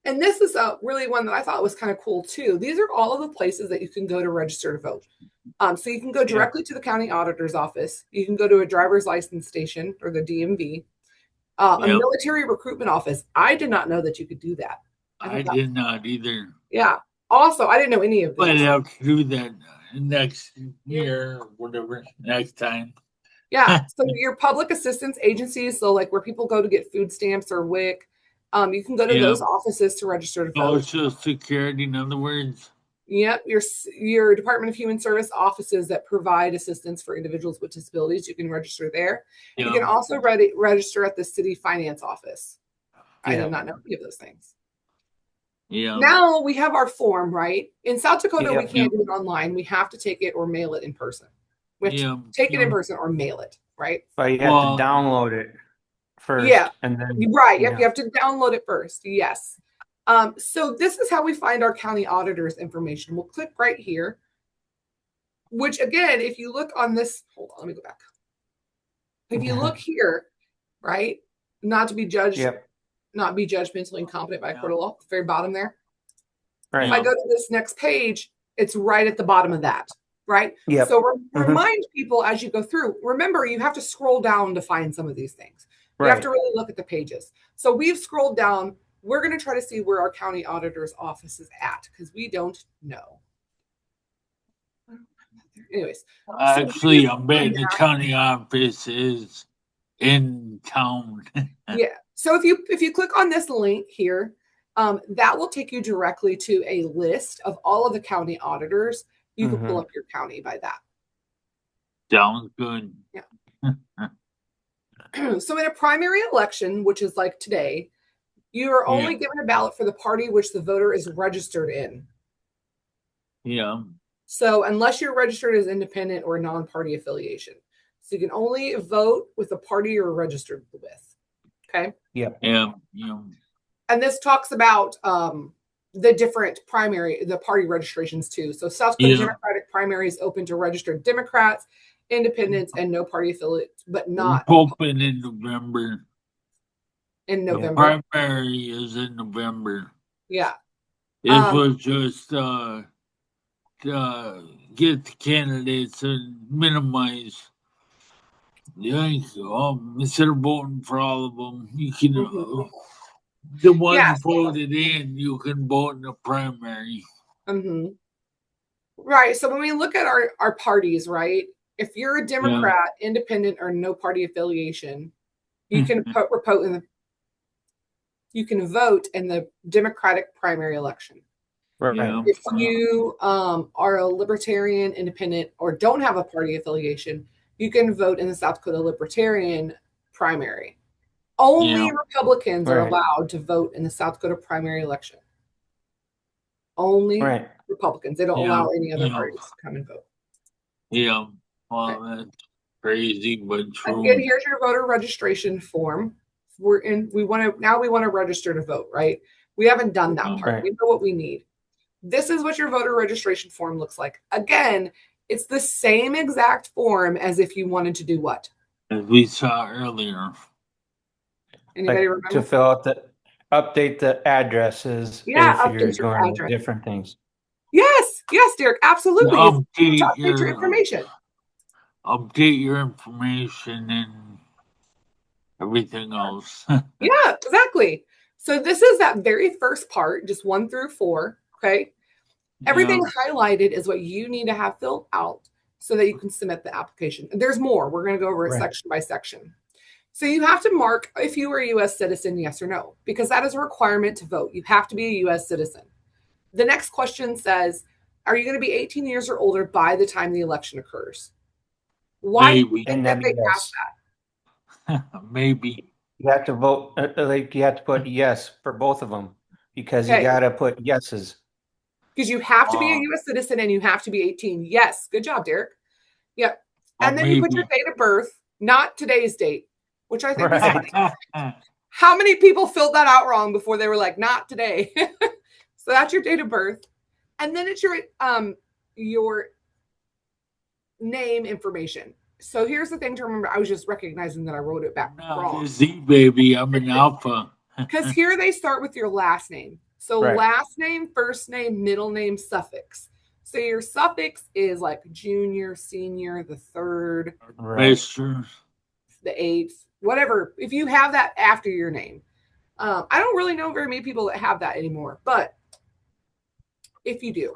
And this is really one that I thought was kind of cool too. These are all of the places that you can go to register to vote. So you can go directly to the county auditor's office. You can go to a driver's license station or the DMV, a military recruitment office. I did not know that you could do that. I did not either. Yeah. Also, I didn't know any of this. But I have to do that next year or whatever, next time. Yeah. So your public assistance agencies, so like where people go to get food stamps or WIC, you can go to those offices to register to vote. Social Security, in other words. Yep, your Department of Human Service offices that provide assistance for individuals with disabilities, you can register there. You can also register at the city finance office. I did not know any of those things. Yeah. Now we have our form, right? In South Dakota, we can't Yeah. do it online. We have to take it or mail it in person. We have to take it in person or mail it, right? But you have to download it first. Yeah. And then Right. You have to download it first. Yes. So this is how we find our county auditor's information. We'll click right here, which again, if you look on this, hold on, let me go back. If you look here, right, not to be judged, not be judged mentally incompetent by a court of law, the very bottom there. Right. If I go to this next page, it's right at the bottom of that, right? Yep. So remind people as you go through, remember, you have to scroll down to find some of these things. You have to really look at the pages. So we've scrolled down. We're going to try to see where our county auditor's office is at because we don't know. Anyways. Actually, I'm betting the county office is in town. Yeah. So if you click on this link here, that will take you directly to a list of all of the county auditors. You can pull up your county by that. Sounds good. Yeah. So in a primary election, which is like today, you are only given a ballot for the party which the voter is registered in. Yeah. So unless you're registered as independent or non-party affiliation. So you can only vote with the party you're registered with. Okay? Yeah. And this talks about the different the party registrations too. So South Dakota Democratic primary is open to registered Democrats, independents, and no party affiliates, but not open in November. In November. Primary is in November. Yeah. It was just get the candidates and minimize. Instead of voting for all of them, you can the ones voted in, you can vote in the primary. Right. So when we look at our parties, right? If you're a Democrat, independent, or no party affiliation, you can vote in the Democratic primary election. Right. If you are a libertarian, independent, or don't have a party affiliation, you can vote in the South Dakota Libertarian primary. Only Republicans are allowed to vote in the South Dakota primary election. Only Republicans. They don't allow any other parties to come and vote. Yeah. Well, that's crazy, but true. Again, here's your voter registration form. We want to register to vote, right? We haven't done that part. We know what we need. This is what your voter registration form looks like. Again, It's the same exact form as if you wanted to do what? As we saw earlier. Anybody Like to remember? fill out update the addresses Yeah, if you're update your going with address. different things. Yes, Derek, absolutely. It's to Update update your information. your information and everything else. Yeah, exactly. So this is that very first part, just 1 through 4. Okay. Everything highlighted is what you need to have filled out so that you can submit the application. There's more. We're going to go over it section by section. So you have to mark if you are a U.S. citizen, yes or no, because that is a requirement to vote. You have to be a U.S. citizen. The next question says, are you going to be 18 years or older by the time the election occurs? Why do you Maybe. think that they asked that? Maybe. You have to vote, like you have to put yes for both of them because you Okay. got to put yeses. Because you have to be a U.S. citizen and you have to be 18. Yes. Good job, Derek. Yep. And then you put your date of birth, not today's date, which I think is funny. How many people filled that out wrong before they were like, not today? So that's your date of birth. And then it's your name information. So here's the thing to remember. I was just recognizing that I wrote it back wrong. Z, baby. I'm an alpha. Because here they start with your last name. So last name, first name, middle name, suffix. So your suffix is like junior, senior, the third, Mister, the eighth, whatever. If you have that after your name. I don't really know very many people that have that anymore, but if you do,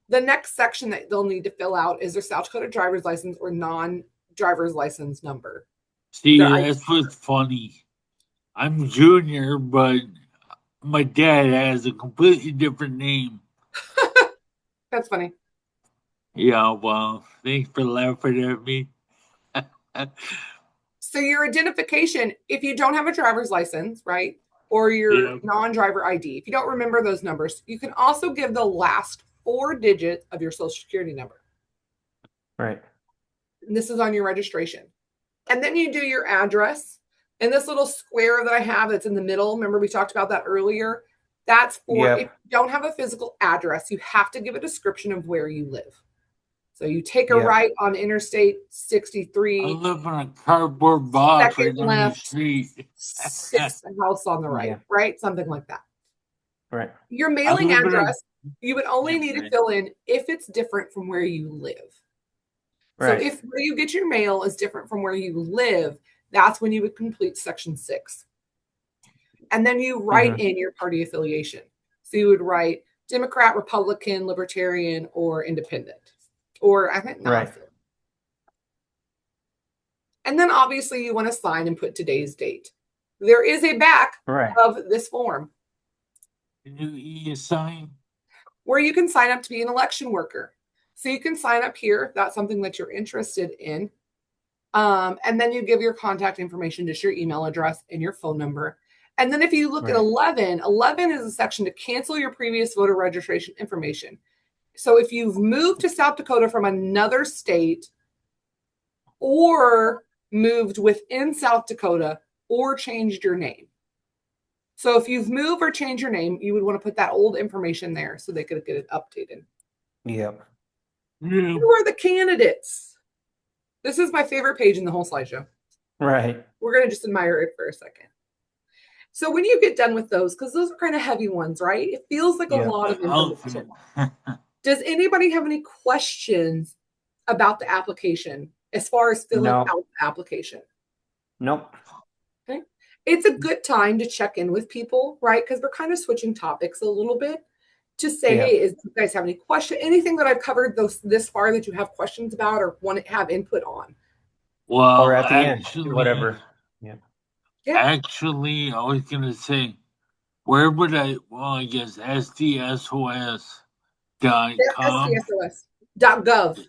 the next section that they'll need to fill out is their South Dakota driver's license or non-driver's license number. See, that's what's funny. I'm junior, but my dad has a completely different name. That's funny. Yeah, well, thanks for laughing at me. So your identification, if you don't have a driver's license, right, or your non-driver ID, if you don't remember those numbers, you can also give the last 4 digits of your social security number. Right. And this is on your registration. And then you do your address. And this little square that I have that's in the middle, remember we talked about that earlier? That's for if you don't have a physical address, you have to give a description of where you live. So you take a right on Interstate 63. I live in a cardboard box right on the street. 6th house on the right, right? Something like that. Right. Your mailing address, you would only need to fill in if it's different from where you live. So if where you get your mail is different from where you live, that's when you would complete section 6. And then you write in your party affiliation. So you would write Democrat, Republican, Libertarian, or Independent. Or I think not. And then obviously you want to sign and put today's date. There is a back of this form. You sign? Where you can sign up to be an election worker. So you can sign up here if that's something that you're interested in. And then you give your contact information, just your email address and your phone number. And then if you look at 11 is a section to cancel your previous voter registration information. So if you've moved to South Dakota from another state or moved within South Dakota or changed your name. So if you've moved or changed your name, you would want to put that old information there so they could get it updated. Yep. Who are the candidates? This is my favorite page in the whole slideshow. Right. We're going to just admire it for a second. So when you get done with those, because those are kind of heavy ones, right? It feels like a lot of information. Does anybody have any questions about the application as far as filling out the application? Nope. Okay. It's a good time to check in with people, right? Because we're kind of switching topics a little bit to say, hey, do you guys have any questions? Anything that I've covered this far that you have questions about or want to have input on? Well, or at the end, whatever. Yeah. Actually, I was going to say, where would I guess SDSOS.com. SDSOS.gov.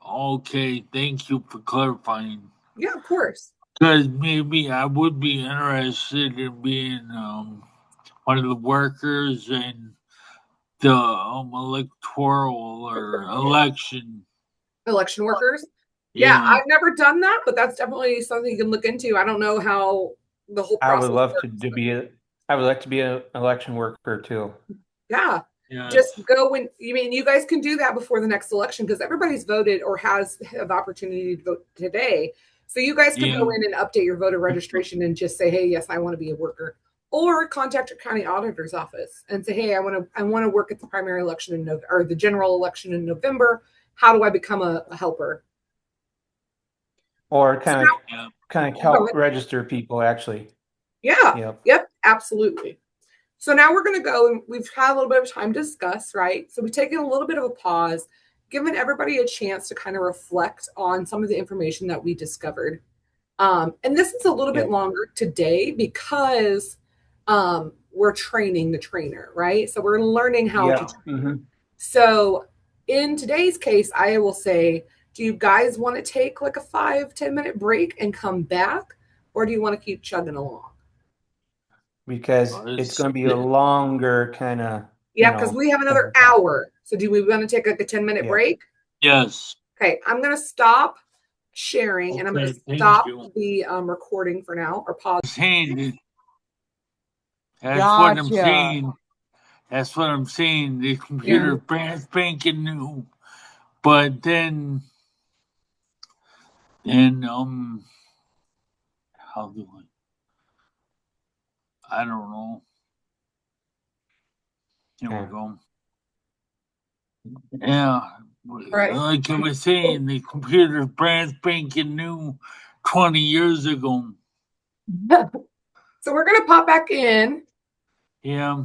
Okay, thank you for clarifying. Yeah, of course. Because maybe I would be interested in being one of the workers in the electoral or election workers. Yeah, I've never done that, but that's definitely something you can look into. I don't know how the whole process I would like to be an election worker too. Yeah. Just go when you guys can do that before the next election because everybody's voted or has the opportunity to vote today. So you guys can go in and update your voter registration and just say, hey, yes, I want to be a worker. Or contact your county auditor's office and say, hey, I want to work at the primary election in November or the general election in November. How do I become a helper? Or kind of help register people actually. Yeah. Yep. Absolutely. So now we're going to go and we've had a little bit of time to discuss, right? So we've taken a little bit of a pause, given everybody a chance to kind of reflect on some of the information that we discovered. And this is a little bit longer today because we're training the trainer, right? So we're learning how to train. Mm-hmm. So in today's case, I will say, do you guys want to take like a 5-10 minute break and come back? Or do you want to keep chugging along? Because it's going to be a longer kind of. Yeah, because we have another hour. So do we want to take like a 10-minute break? Yes. Okay, I'm going to stop sharing and I'm going to stop the recording for now or pause. That's what I'm saying. That's what I'm saying. The computer brand spanking new. But then how do I don't know. Here we go. Yeah. Right. Like I was saying, the computer's brand spanking new 20 years ago. So we're going to pop back in. Yeah.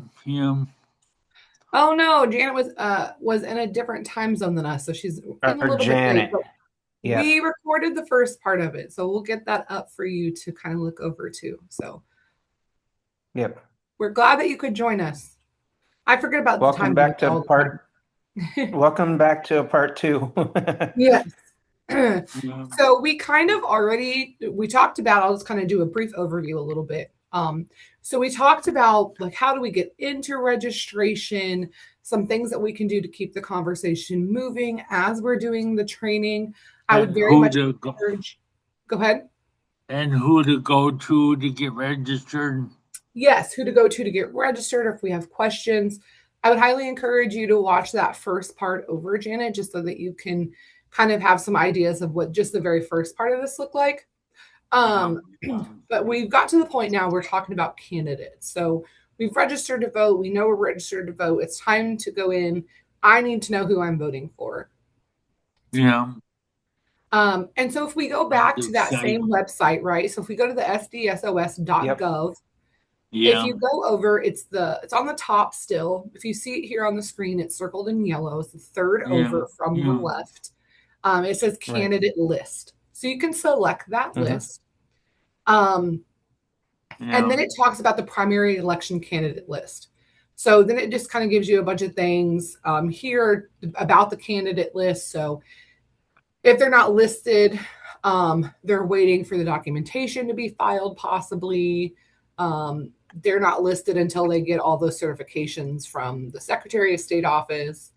Oh no, Janet was in a different time zone than us, so she's in a little bit late. We recorded the first part of it, so we'll get that up for you to kind of look over too. So, we're glad that you could join us. I forget about the time. Welcome back to part 2. Yes. So we kind of we talked about. I'll just kind of do a brief overview a little bit. So we talked about like how do we get into registration, some things that we can do to keep the conversation moving as we're doing the training. I would very much encourage. Go ahead. And who to go to get registered. Yes, who to go to get registered, or if we have questions. I would highly encourage you to watch that first part over, Janet, just so that you can kind of have some ideas of what just the very first part of this looked like. But we've got to the point now we're talking about candidates. So we've registered to vote. We know we're registered to vote. It's time to go in. I need to know who I'm voting for. Yeah. And so if we go back to that same website, right? So if we go to the sdsos.gov, if you go over, it's on the top still. If you see it here on the screen, it's circled in yellow. It's the third over from the left. It says candidate list. So you can select that list. And then it talks about the primary election candidate list. So then it just kind of gives you a bunch of things here about the candidate list. So if they're not listed, they're waiting for the documentation to be filed, possibly. They're not listed until they get all those certifications from the Secretary of State office.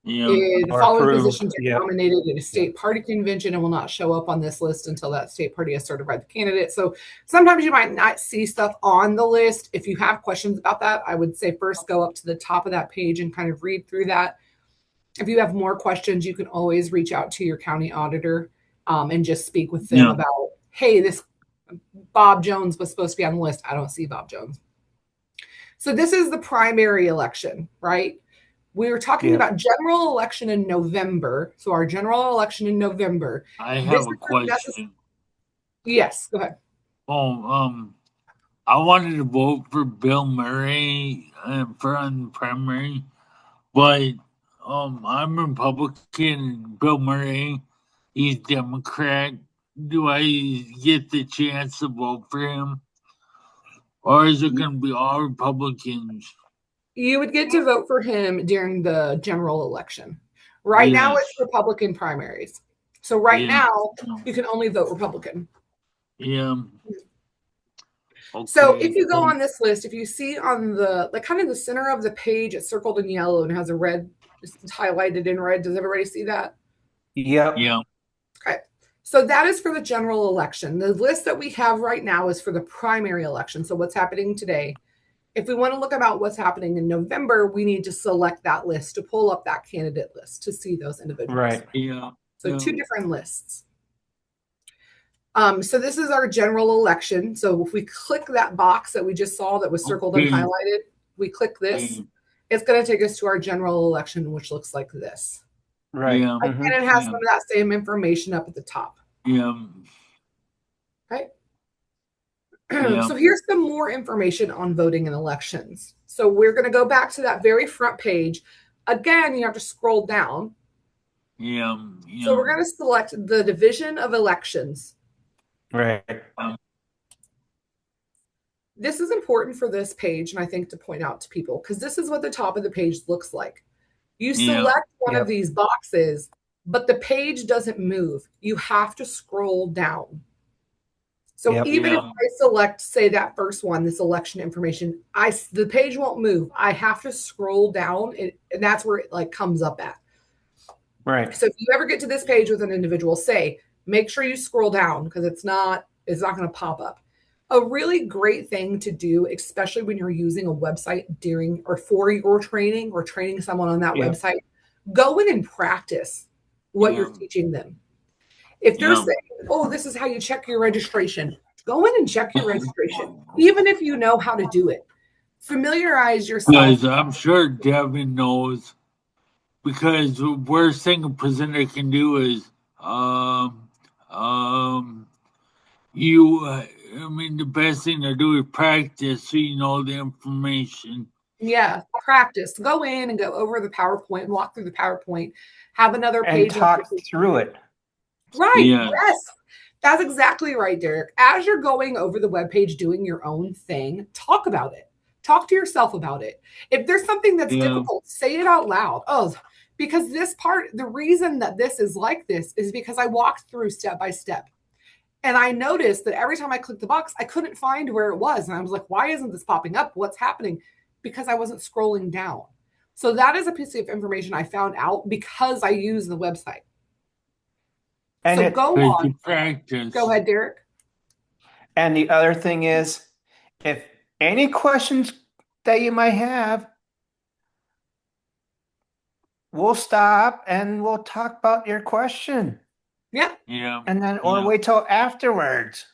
The following positions are nominated at a state party convention and will not show up on this list until that state party has certified the candidate. So sometimes you might not see stuff on the list. If you have questions about that, I would say first go up to the top of that page and kind of read through that. If you have more questions, you can always reach out to your county auditor and just speak with them about, hey, this Bob Jones was supposed to be on the list. I don't see Bob Jones. So this is the primary election, right? We were talking about general election in November. So our general election in November. I have a question. Yes, go ahead. I wanted to vote for Bill Murray for on primary, but I'm Republican. Bill Murray, he's Democrat. Do I get the chance to vote for him? Or is it going to be all Republicans? You would get to vote for him during the general election. Right now, it's Republican primaries. So now, you can only vote Republican. Yeah. Okay. So if you go on this list, if you see on the kind of the center of the page, it's circled in yellow and has a red, it's highlighted in red. Does everybody see that? Yep. Yeah. Okay. So that is for the general election. The list that we have right now is for the primary election. So what's happening today? If we want to look about what's happening in November, we need to select that list to pull up that candidate list to see those individuals. Right. Yeah. So 2 different lists. So this is our general election. So if we click that box that we just saw that was circled and highlighted, we click this, it's going to take us to our general election, which looks like this. Right. Yeah. And it has some of that same information up at the top. Yeah. Okay. Yeah. So here's some more information on voting in elections. So we're going to go back to that very front page. Again, you have to scroll down. Yeah. So we're going to select the Division of Elections. Right. This is important for this page, and I think to point out to people, because this is what the top of the page looks like. You select one of these boxes, but the page doesn't move. You have to scroll down. So even if I select, say, that first one, this election information, the page won't move. I have to scroll down, and that's where it like comes up at. Right. So if you ever get to this page with an individual, make sure you scroll down because it's not going to pop up. A really great thing to do, especially when you're using a website during or for your training or training someone on that website, go in and practice what you're teaching them. If they're saying, oh, this is how you check your registration, go in and check your registration, even if you know how to do it. Familiarize yourself. Because I'm sure Devin knows, because the worst thing a presenter can do is, the best thing to do is practice so you know the information. Yeah, practice. Go in and go over the PowerPoint, walk through the PowerPoint, have another page. And talk through it. Right. Yes. That's exactly right, Derek. As you're going over the webpage doing your own thing, talk about it. Talk to yourself about it. If there's something that's difficult, say it out loud. Oh, because this part, the reason that this is like this is because I walked through step by step. And I noticed that every time I clicked the box, I couldn't find where it was. And I was like, why isn't this popping up? What's happening? Because I wasn't scrolling down. So that is a piece of information I found out because I use the website. And so go on. Practice. Go ahead, Derek. And the other thing is, if any questions that you might have, we'll stop and we'll talk about your question. Yeah. Yeah. And then, or wait till afterwards.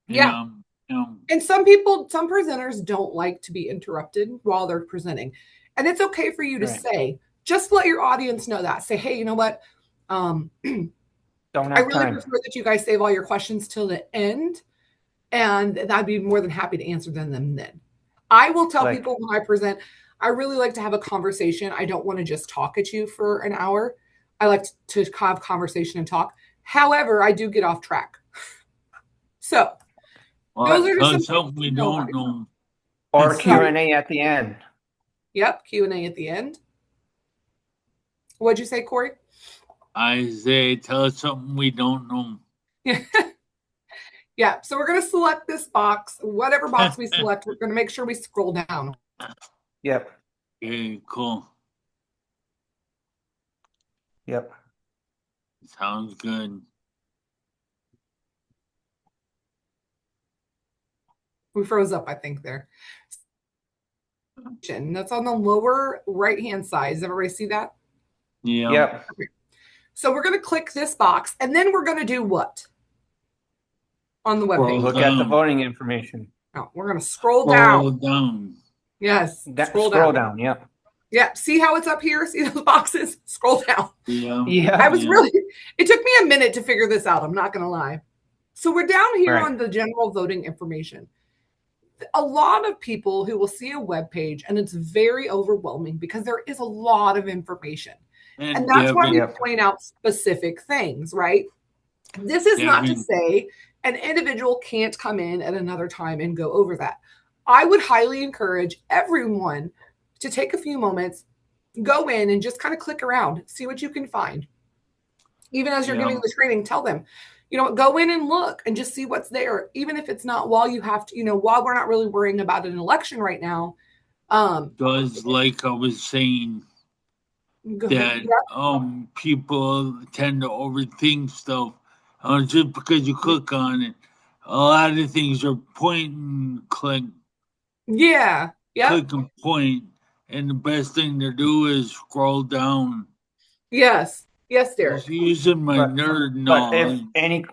Yeah. And some presenters don't like to be interrupted while they're presenting. And it's okay for you to say, just let your audience know that. Say, hey, you know what? I really prefer that you guys save all your questions till the end. And I'd be more than happy to answer them then. I will tell people when I present, I really like to have a conversation. I don't want to just talk at you for an hour. I like to have conversation and talk. However, I do get off track. So those are just something we don't know. Or Q&A at the end. Yep, Q&A at the end. What'd you say, Corey? I say, tell us something we don't know. Yeah, so we're going to select this box. Whatever box we select, we're going to make sure we scroll down. Yep. Okay, cool. Yep. Sounds good. We froze up, I think, there. That's on the lower right-hand side. Does everybody see that? Yeah. Yep. Okay. So we're going to click this box, and then we're going to do what? On the webpage. Look at the voting information. Oh, we're going to scroll down. Scroll down. Yes. Scroll down. Yep. Yeah. See how it's up here? See those boxes? Scroll down. Yeah. It took me a minute to figure this out. I'm not going to lie. So we're down here on the general voting information. A lot of people who will see a web page, and it's very overwhelming because there is a lot of information. And that's why we point out specific things, right? This is not to say an individual can't come in at another time and go over that. I would highly encourage everyone to take a few moments, go in and just kind of click around, see what you can find. Even as you're giving the training, tell them, go in and look and just see what's there. Even if it's not while you have to, while we're not really worrying about an election right now. Because like I was saying, that people tend to overthink stuff. Just because you click on it, a lot of things are point and click. Yeah. Yeah. click a point, and the best thing to do is scroll down. Yes. Yes, Derek. Just using my nerd But knowledge.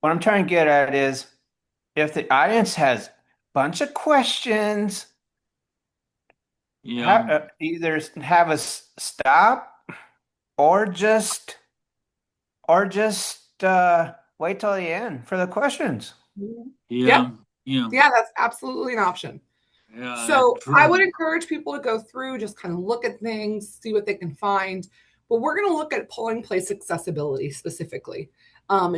what I'm trying to get at is if the audience has a bunch of questions, Yeah. either have us stop or just wait till the end for the questions. Yeah. Yeah, that's absolutely an option. Yeah. So true. I would encourage people to go through, just kind of look at things, see what they can find. But we're going to look at polling place accessibility specifically.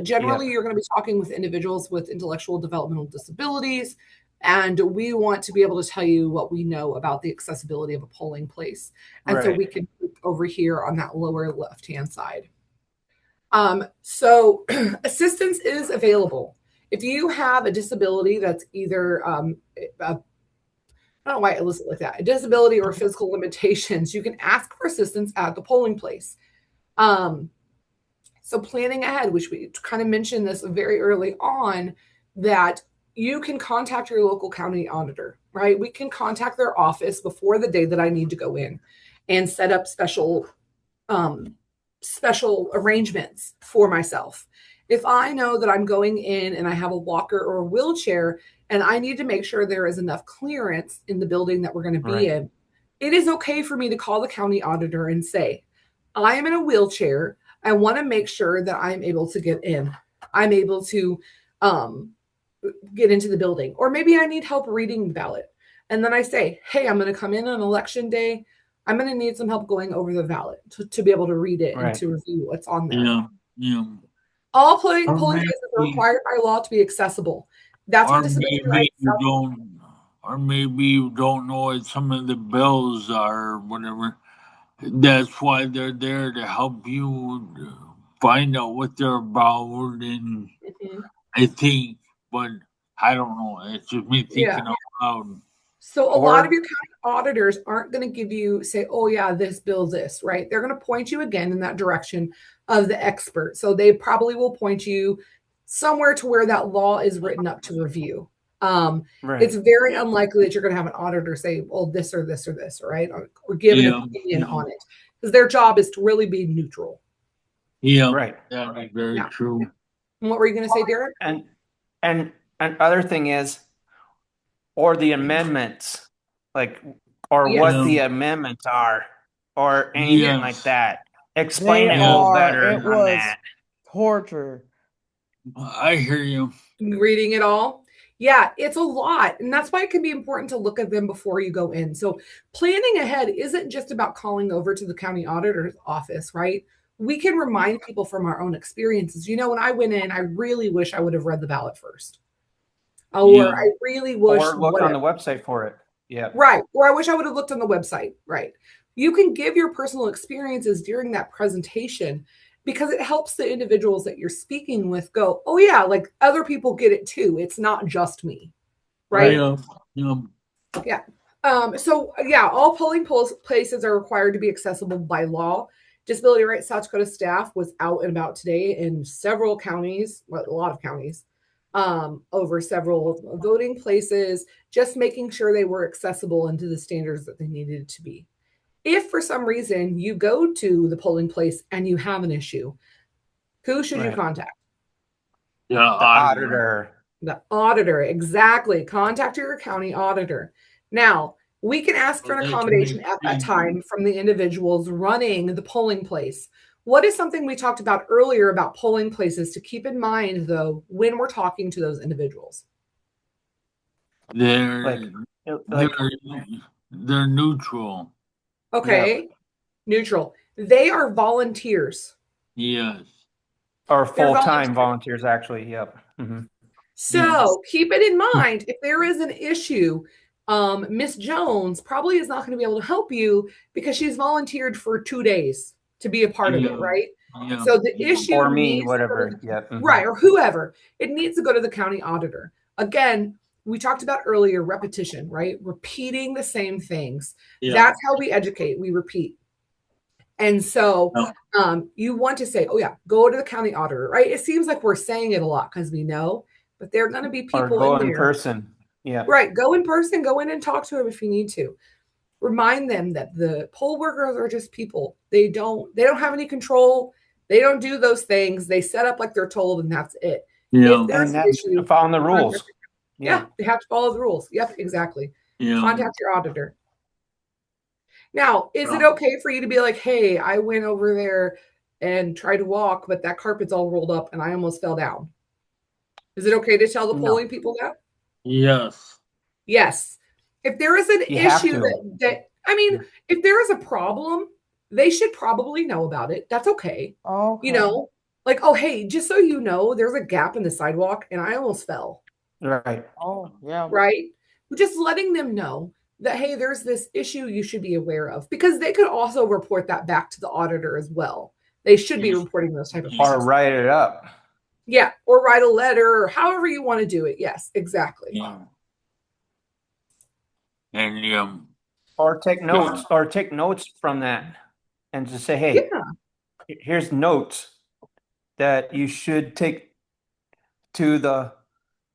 Generally, you're going to be talking with individuals with intellectual developmental disabilities, and we want to be able to tell you what we know about the accessibility of a polling place. And so we can click over here on that lower left-hand side. So assistance is available. If you have a disability that's either I don't know why I list it like that. A disability or physical limitations, you can ask for assistance at the polling place. So planning ahead, which we kind of mentioned this very early on, that you can contact your local county auditor, right? We can contact their office before the day that I need to go in and set up special arrangements for myself. If I know that I'm going in and I have a walker or a wheelchair and I need to make sure there is enough clearance in the building that we're going to be in, it is okay for me to call the county auditor and say, I am in a wheelchair. I want to make sure that I'm able to get in. I'm able to get into the building. Or maybe I need help reading the ballot. And then I say, hey, I'm going to come in on election day. I'm going to need some help going over the ballot to be able to read it and to review what's on there. All polling places are required by law to be accessible. That's what disability rights Or maybe you don't know what some of the bills are or whatever. That's why they're there to help you find out what they're about. And I think, but I don't know. It's just me thinking out loud. So a lot of your county auditors aren't going to give you, say, oh, yeah, this bill, this, right? They're going to point you again in that direction of the expert. So they probably will point you somewhere to where that law is written up to review. It's very unlikely that you're going to have an auditor say, well, this or this or this, right? Or give an opinion on it. Because their job is to really be neutral. Yeah. Right. That's very true. And what were you going to say, Derek? And other thing is, or the amendments, like, or what the amendments are, or anything like that. Explain it a little better It was that. torture. I hear you. Reading it all. Yeah, it's a lot. And that's why it can be important to look at them before you go in. So planning ahead isn't just about calling over to the county auditor's office, right? We can remind people from our own experiences. You know, when I went in, I really wish I would have read the ballot first. Or I really wish. Or looked on the website for it. Yeah. Right. Or I wish I would have looked on the website. Right. You can give your personal experiences during that presentation because it helps the individuals that you're speaking with go, oh, yeah, like other people get it too. It's not just me. Right. Yeah. So, yeah, all polling places are required to be accessible by law. Disability Rights South Dakota staff was out and about today in several counties, well, a lot of counties, over several voting places, just making sure they were accessible and to the standards that they needed to be. If for some reason you go to the polling place and you have an issue, who should you contact? The auditor. The auditor, exactly. Contact your county auditor. Now, we can ask for an accommodation at that time from the individuals running the polling place. What is something we talked about earlier about polling places to keep in mind, though, when we're talking to those individuals? They're neutral. Okay. Neutral. They are volunteers. Yes. Or full-time volunteers, actually. Yep. Mm-hmm. So keep it in mind, if there is an issue, Miss Jones probably is not going to be able to help you because she's volunteered for 2 days to be a part of it, right? So the issue or me, whatever. Right, or whoever. It needs to go to the county auditor. Again, we talked about earlier repetition, right? Repeating the same things. That's how we educate. We repeat. And so you want to say, oh, yeah, go to the county auditor, right? It seems like we're saying it a lot because we know, but there are going to be people or go in in there. person. Yeah. Right. Go in person, go in and talk to them if you need to. Remind them that the poll workers are just people. They don't have any control. They don't do those things. They set up like they're told, and that's it. Yeah. If there's And an that's issue, following the rules. yeah, they have to follow the rules. Yep, exactly. Yeah. Contact your auditor. Now, is it Yeah. okay for you to be like, hey, I went over there and tried to walk, but that carpet's all rolled up and I almost fell down? Is it okay to tell the No. polling people that? Yes. Yes. If there is an You have issue to. that I mean, if there is a problem, they should probably know about it. That's okay. Okay. You know, like, oh, hey, just so you know, there's a gap in the sidewalk and I almost fell, Right. Oh, yeah. right? Just letting them know that, hey, there's this issue you should be aware of, because they could also report that back to the auditor as well. They should be reporting those type of Or things. write it up. Yeah, or write a letter, or however you want to do it. Yes, exactly. Yeah. And Or take notes. Or take notes from that, and just say, hey, Yeah. here's notes that you should take to the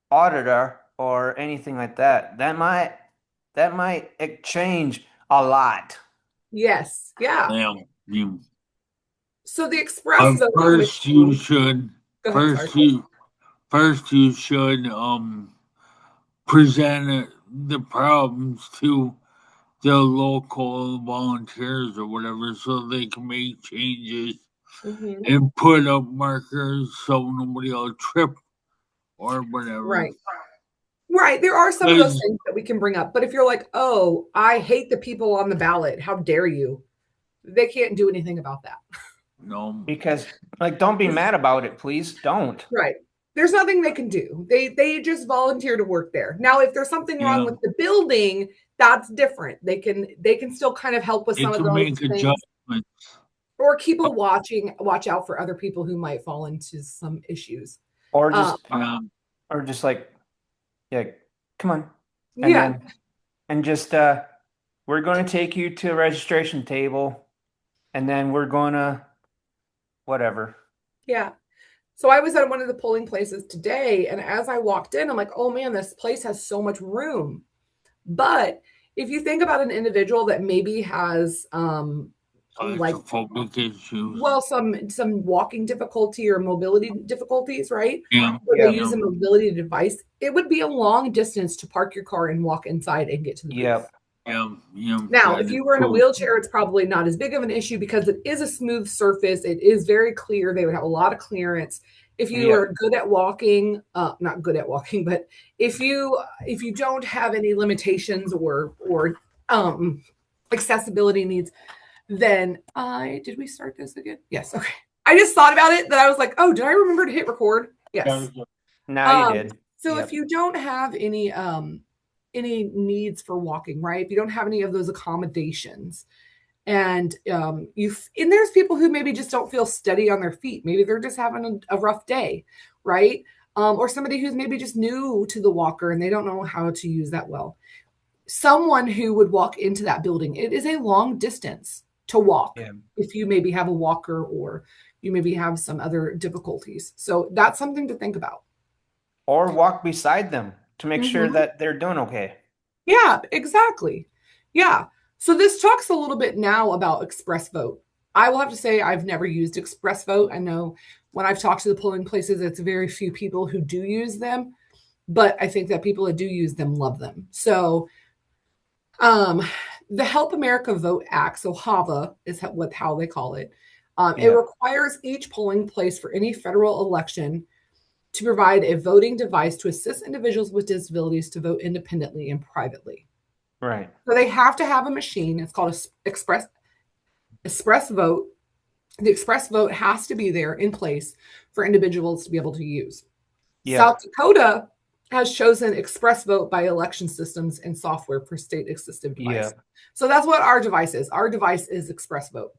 auditor or anything like that. That might change a lot. Yes. Yeah. you So the express voting first you machine. should Go ahead, sorry. first you should present the problems to the local volunteers or whatever, so they can make changes Mhm. and put up markers so nobody will trip or whatever. Right. Right. There are some of those Because things that we can bring up. But if you're like, oh, I hate the people on the ballot, how dare you? They can't do anything about that. no, Because, like, don't be mad about it, please. Don't. Right. There's nothing they can do. They just volunteer to work there. Now, if there's something wrong Yeah. with the building, that's different. They can still kind of help with they some of can those make things, adjustments. or keep a watch out for other people who might fall into some issues. Or just Yeah. like, yeah, come on. And Yeah. then and just we're going to take you to a registration table, and then we're going to whatever. Yeah. So I was at one of the polling places today, and as I walked in, I'm like, oh man, this place has so much room. But if you think about an individual that maybe has like, Claustrophobic issues. well, some walking difficulty or mobility difficulties, right? Yeah. Where they Yeah. use a mobility device, it would be a long distance to park your car and walk inside and get to the booth. Yep. Yeah. Now, that if is you were in a true. wheelchair, it's probably not as big of an issue because it is a smooth surface. It is very clear. They would have a lot of clearance. If you Yep. are good at walking, not good at walking, but if you don't have any limitations or accessibility needs, then did we start this again? Yes. Okay. I just thought about it that I was like, oh, did I remember to hit record? Yes. Now you did. So Yep. if you don't have any needs for walking, right? If you don't have any of those accommodations, and there's people who maybe just don't feel steady on their feet. Maybe they're just having a rough day, right? Or somebody who's maybe just new to the walker and they don't know how to use that well. Someone who would walk into that building, it is a long distance to walk. Yeah. If you maybe have a walker or you maybe have some other difficulties. So that's something to think about. Or walk beside them to make sure Mhm. that they're doing okay. Yeah, exactly. Yeah. So this talks a little bit now about Express Vote. I will have to say I've never used Express Vote. I know when I've talked to the polling places, it's very few people who do use them, but I think that people that do use them love them. So the Help America Vote Act, so HAVA is how they call it. It Yeah. requires each polling place for any federal election to provide a voting device to assist individuals with disabilities to vote independently and privately. Right. So they have to have a machine. It's called Express Vote. The Express Vote has to be there in place for individuals to be able to use. Yeah. South Dakota has chosen Express Vote by election systems and software for state assistive device. Yeah. So that's what our device is. Our device is Express Vote.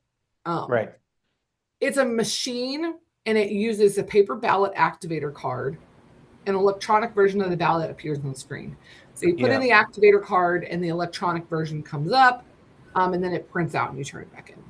Right. It's a machine, and it uses a paper ballot activator card. An electronic version of the ballot appears on the screen. So you put in the activator card, and the electronic version comes up, and then it prints out, and you turn it back in.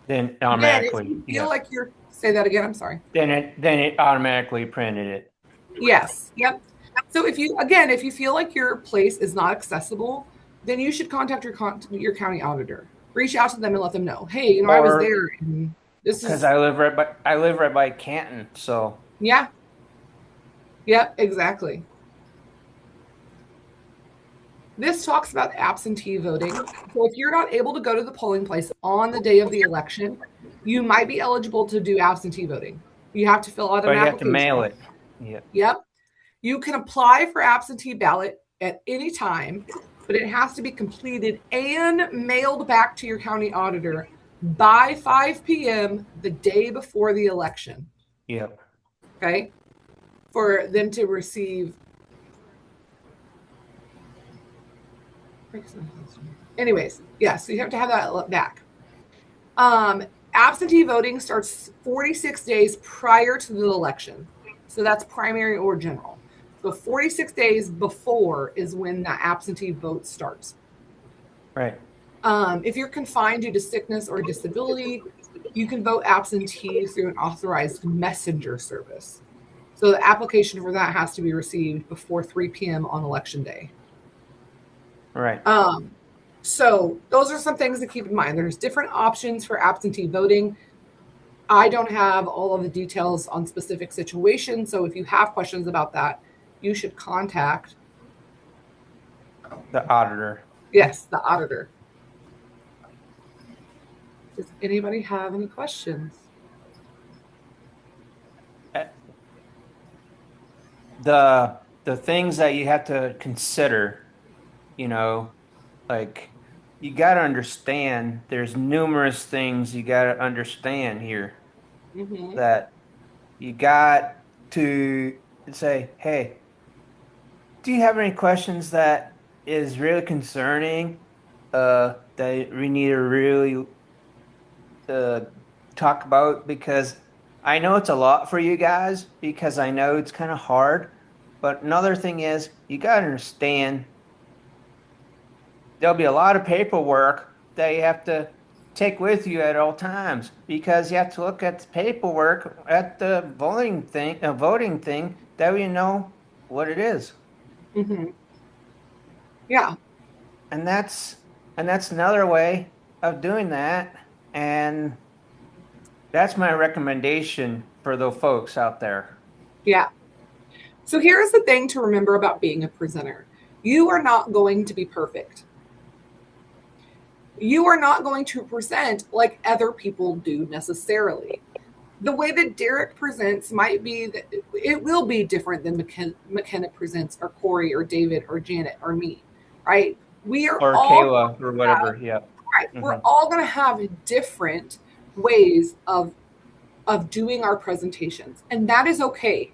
Then Then automatically. if you feel like you're, say that again, I'm sorry. Then it automatically printed it. Yes. Yep. So if you feel like your place is not accessible, then you should contact your county auditor. Reach out to them and let them know, hey, I was Or there and this because is I live right by Canton, so yeah. Yep, exactly. This talks about absentee voting. So if you're not able to go to the polling place on the day of the election, you might be eligible to do absentee voting. You have to fill out an but you have to mail application. it. Yeah. Yep. You can apply for absentee ballot at any time, but it has to be completed and mailed back to your county auditor by 5 p.m. the day before the election. Yep. Okay. For them to receive. Anyways, yeah, so you have to have that back. Absentee voting starts 46 days prior to the election. So that's primary or general. So 46 days before is when the absentee vote starts. Right. If you're confined due to sickness or disability, you can vote absentee through an authorized messenger service. So the application for that has to be received before 3 p.m. on election day. Right. So those are some things to keep in mind. There's different options for absentee voting. I don't have all of the details on specific situations. So if you have questions about that, you should contact, The auditor. yes, the auditor. Does anybody have any questions? The things that you have to consider, like you got to understand there's numerous things you got to understand here Mm-hmm. that you got to say, hey, do you have any questions that is really concerning that we need to really uh talk about? Because I know it's a lot for you guys because I know it's kind of hard, but another thing is you got to understand there'll be a lot of paperwork that you have to take with you at all times because you have to look at the paperwork at the voting thing that we know what it is. Mm-hmm. Yeah. And that's another way of doing that. And that's my recommendation for the folks out there. Yeah. So here's the thing to remember about being a presenter. You are not going to be perfect. You are not going to present like other people do necessarily. The way that Derek presents might be that it will be different than McKenna presents, or Corey, or David, or Janet, or me, right? We are Or all Kayla or whatever. Yeah. right. We're Hmm. all going to have different ways of doing our presentations, and that is okay.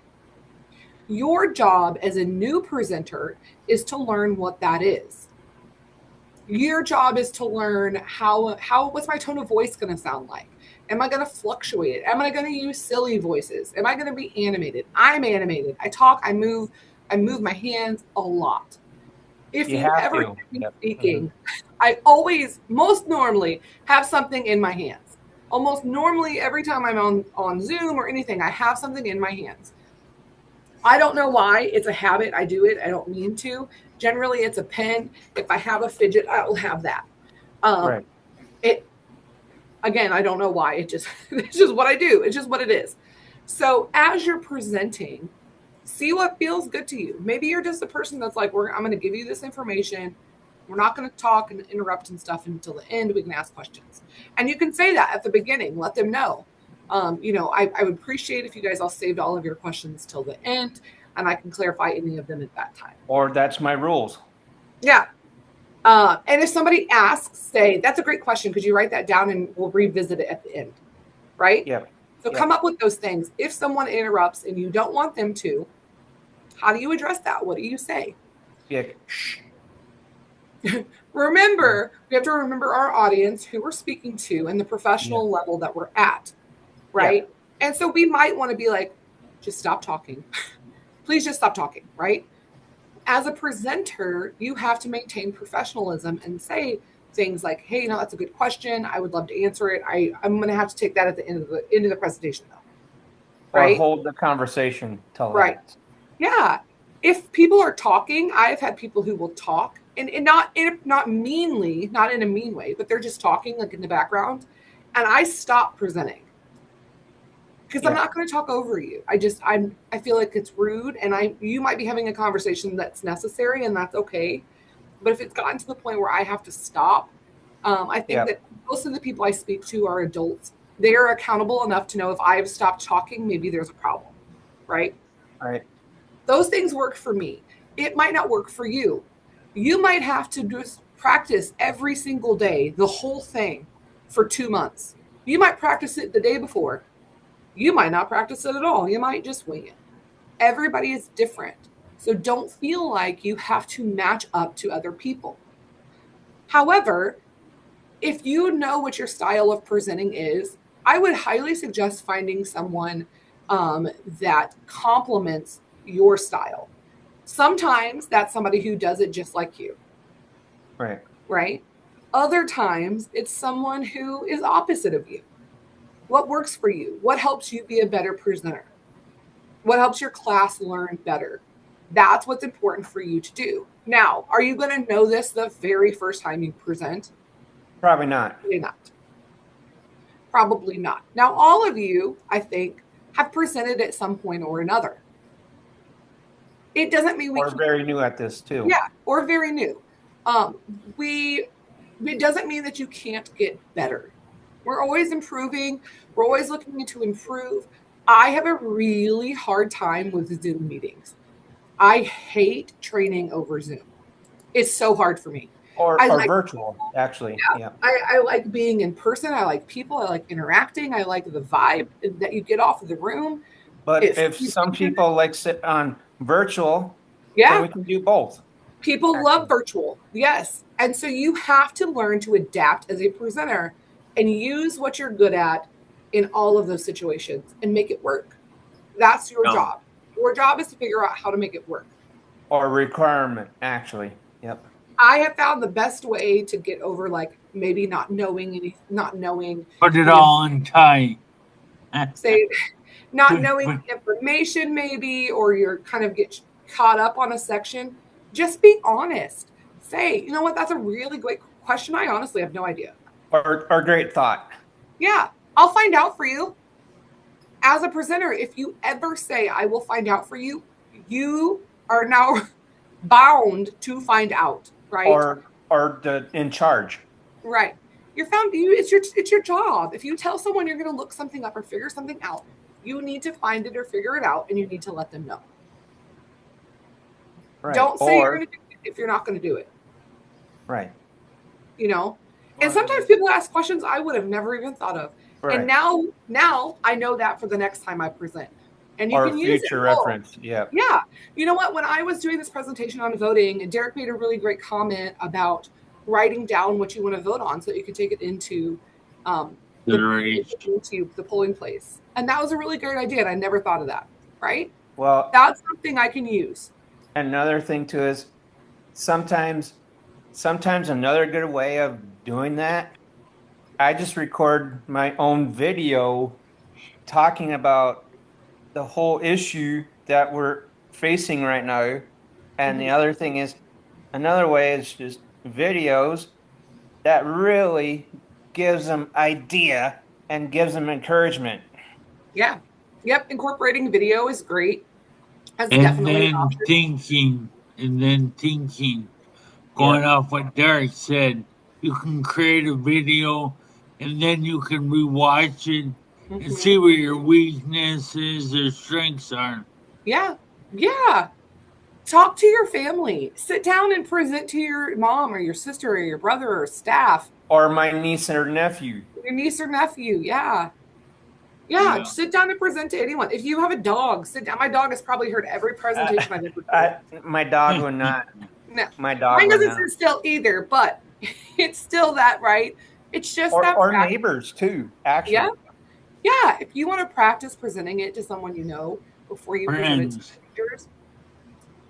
Your job as a new presenter is to learn what that is. Your job is to learn how what's my tone of voice going to sound like? Am I going to fluctuate it? Am I going to use silly voices? Am I going to be animated? I'm animated. I talk, I move my hands a lot. If You you have ever to. hear me Yep. Hmm. speaking, I always, most normally, have something in my hands. Almost normally, every time I'm on Zoom or anything, I have something in my hands. I don't know why. It's a habit. I do it. I don't mean to. Generally, it's a pen. If I have a fidget, I will have that. Um, Right. it again, I don't know why. It's just what I do. It's just what it is. So as you're presenting, see what feels good to you. Maybe you're just a person that's like, I'm going to give you this information. We're not going to talk and interrupt and stuff until the end. We can ask questions. And you can say that at the beginning. Let them know. I would appreciate if you guys all saved all of your questions till the end, and I can clarify any of them at that time. Or that's my rules. Yeah. And if somebody asks, say, that's a great question. Could you write that down and we'll revisit it at the end? Right? Yep. So Yep. come up with those things. If someone interrupts and you don't want them to, how do you address that? What do you say? Yeah. Shh. Remember, we have to remember our audience, who we're speaking to, and the Yeah. professional level that we're at, right? And so we might want to be like, just stop talking. Please just stop talking, right? As a presenter, you have to maintain professionalism and say things like, hey, that's a good question. I would love to answer it. I'm going to have to take that at the end of the presentation, though. Or Right? hold the conversation till Right. that. Yeah. if people are talking, I've had people who will talk and not meanly, not in a mean way, but they're just talking like in the background, and I stop presenting because I'm not going to talk over you. I feel like it's rude, and you might be having a conversation that's necessary, and that's okay. But if it's gotten to the point where I have to stop, I think that most of the people I speak to are adults. They are accountable enough to know if I've stopped talking, maybe there's a problem, right? Right. Those things work for me. It might not work for you. You might have to just practice every single day, the whole thing for 2 months. You might practice it the day before. You might not practice it at all. You might just wing it. Everybody is different. So don't feel like you have to match up to other people. However, if you know what your style of presenting is, I would highly suggest finding someone that complements your style. Sometimes that's somebody who does it just like you. Right. Right? Other times it's someone who is opposite of you. What works for you? What helps you be a better presenter? What helps your class learn better? That's what's important for you to do. Now, are you going to know this the very first time you present? Probably not. Probably not. Probably not. Now, all of you, I think, have presented at some point or another. It doesn't mean we're very new at this too. Yeah, or very new. It doesn't mean that you can't get better. We're always improving. We're always looking to improve. I have a really hard time with Zoom meetings. I hate training over Zoom. It's so hard for me. Or virtual, actually. Yeah. I like being in person. I like people. I like interacting. I like the vibe that you get off of the room. But if some people like sit on virtual, then we can do both. People love virtual. Yes. And so you have to learn to adapt as a presenter and use what you're good at in all of those situations and make it work. That's your job. Your job is to figure out how to make it work. Or requirement, actually. Yep. I have found the best way to get over like maybe not knowing. Put it all in tight. Say not knowing information maybe, or you're kind of get caught up on a section. Just be honest. Say, you know what? That's a really great question. I honestly have no idea. Or great thought. Yeah, I'll find out for you. As a presenter, if you ever say, I will find out for you, you are now bound to find out, right? Or in charge. Right. It's your job. If you tell someone you're going to look something up or figure something out, you need to find it or figure it out, and you need to let them know. Right. Don't say you're going to do it if you're not going to do it. Right. You know? And sometimes people ask questions I would have never even thought of. Right. And now I know that for the next time I present. And you can use it. Or future reference. Yeah. Yeah. You know what? When I was doing this presentation on voting, Derek made a really great comment about writing down what you want to vote on so that you can take it into the polling place. And that was a really great idea. And I never thought of that. Right? Well, that's something I can use. Another thing too is sometimes another good way of doing that, I just record my own video talking about the whole issue that we're facing right now. And the other thing is, another way is just videos that really gives them idea and gives them encouragement. Yeah. Yep. Incorporating video is great. That's definitely thinking. Going off what Derek said, you can create a video and then you can rewatch it and see where your weaknesses or strengths are. Yeah. Yeah. Talk to your family. Sit down and present to your mom or your sister or your brother or staff. Or my niece or nephew. Your niece or nephew. Yeah. Yeah. Sit down and present to anyone. If you have a dog, sit down. My dog has probably heard every presentation I've ever my dog would not. No. My dog Mine doesn't sit still either, but it's still that, right? It's just that. Or neighbors too, actually. Yeah. Yeah. If you want to practice presenting it to someone you know before you present it to strangers,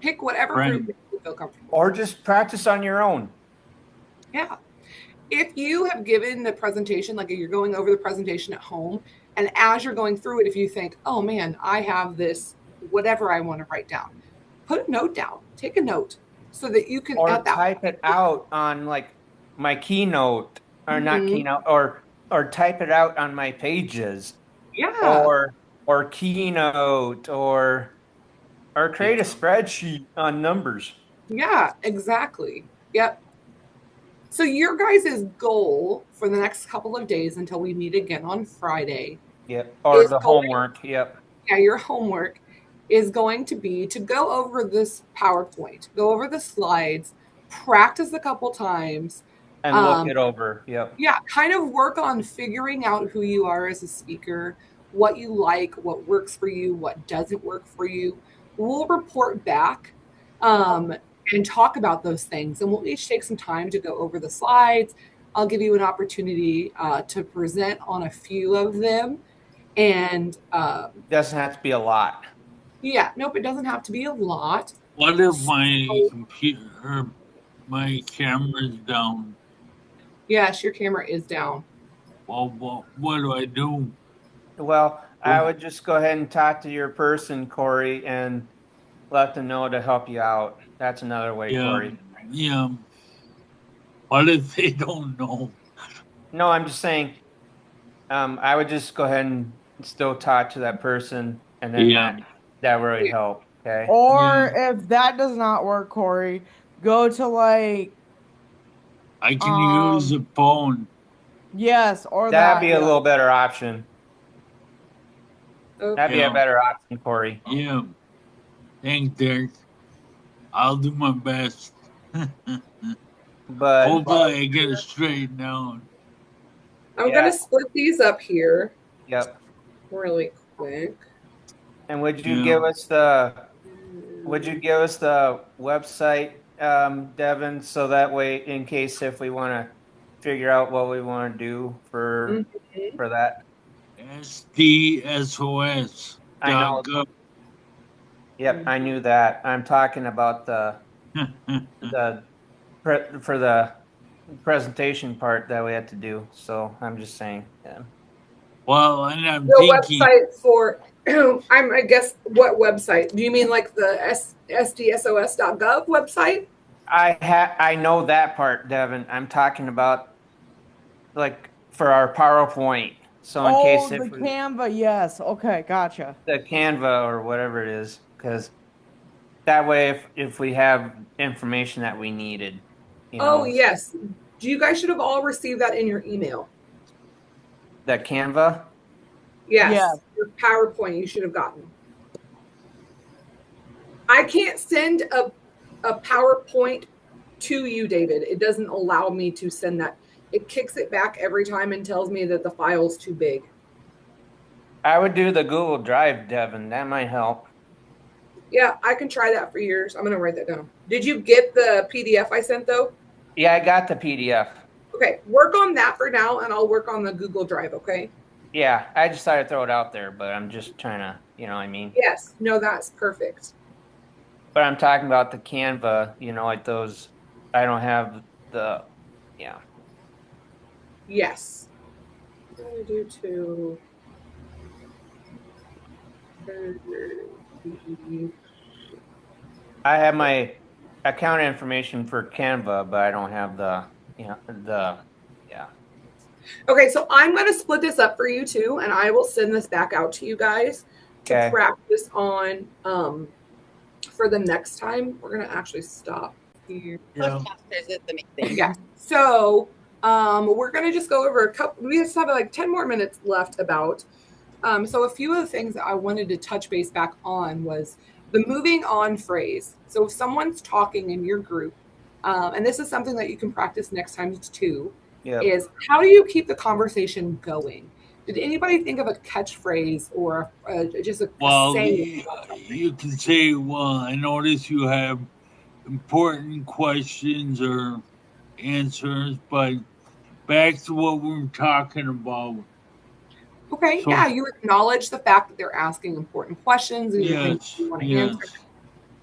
pick whatever group you feel comfortable. Or just practice on your own. Yeah. If you have given the presentation, like you're going over the presentation at home, and as you're going through it, if you think, oh man, I have this, whatever I want to write down, put a note down. Take a note so that you can Or at that type it out on like my keynote, or not Mhm. keynote, or type it out on my pages, Yeah. or keynote, or create a spreadsheet on numbers. Yeah, exactly. Yep. So your guys' goal for the next couple of days until we meet again on Friday Yep. Or is the going, homework. Yep. yeah, your homework is going to be to go over this PowerPoint, go over the slides, practice a couple times. And look Um, it over. Yep. yeah, kind of work on figuring out who you are as a speaker, what you like, what works for you, what doesn't work for you. We'll report back um, and talk about those things. And we'll each take some time to go over the slides. I'll give you an opportunity to present on a few of them. And Doesn't have to be a lot. yeah, nope, it doesn't have to be a lot. What if So, my computer, my camera's down? yes, your camera is down. Well, what do I do? Well, I would just go ahead and talk to your person, Corey, and let them know to help you out. That's another way, Yeah, Corey. yeah. What if they don't know? No, I'm just saying, I would just go ahead and still talk to that person, and then Yeah, that really Yeah. help. Okay. Or yeah. if that does not work, Corey, go to like I can use um a phone. yes, or That'd that, be a yeah. little better option. That'd be Okay. a Yeah, better option, Corey. yeah. Thanks, Derek. I'll do my best. But Hopefully, I get it straightened out. I'm going yeah, to split these up here yep. really quick. And Yeah. would you give us the website, Devin, so that way, in case if we want to figure out what we want to do Mhm. for that? I know. SDSOS.gov. Yep, I knew that. I'm talking about the for the presentation part that we had to do. So I'm just saying, yeah. Well, and I'm The thinking, website for, I guess, what website? Do you mean like the sdsos.gov website? I know that part, Devin. I'm talking about like for our PowerPoint. So in case Oh, if the we Canva, yes. Okay, gotcha. the Canva or whatever it is, because that way if we have information that we needed, you Oh, know, yes. You guys should have all received that in your email. that Canva. Yes. Yes. Your PowerPoint you should have gotten. I can't send a PowerPoint to you, David. It doesn't allow me to send that. It kicks it back every time and tells me that the file's too big. I would do the Google Drive, Devin. That might help. Yeah, I can try that for yours. I'm going to write that down. Did you get the PDF I sent, though? Yeah, I got the PDF. Okay, work on that for now, and I'll work on the Google Drive, okay? Yeah, I just thought I'd throw it out there, but I'm just trying to, you know what I mean? Yes, no, that's perfect. But I'm talking about the Canva, like those. I don't have the, yeah. Yes. What do I do to... I have my account information for Canva, but I don't have yeah. Okay, so I'm going to split this up for you, too, and I will send this back out to you guys to Okay. practice on for the next time. We're going to actually stop here. yeah, Is it the main thing? Yeah. So we're going to just go over a couple. We just have like 10 more minutes left about. So a few of the things that I wanted to touch base back on was the moving on phrase. So if someone's talking in your group, and this is something that you can practice next time too, Yep. is how do you keep the conversation going? Did anybody think of a catchphrase or just a well, saying? you can say, well, I notice you have important questions or answers, but back to what we were talking about. Okay, So, yeah, you acknowledge the fact that they're asking important questions. These are things yes, you want to answer. yes,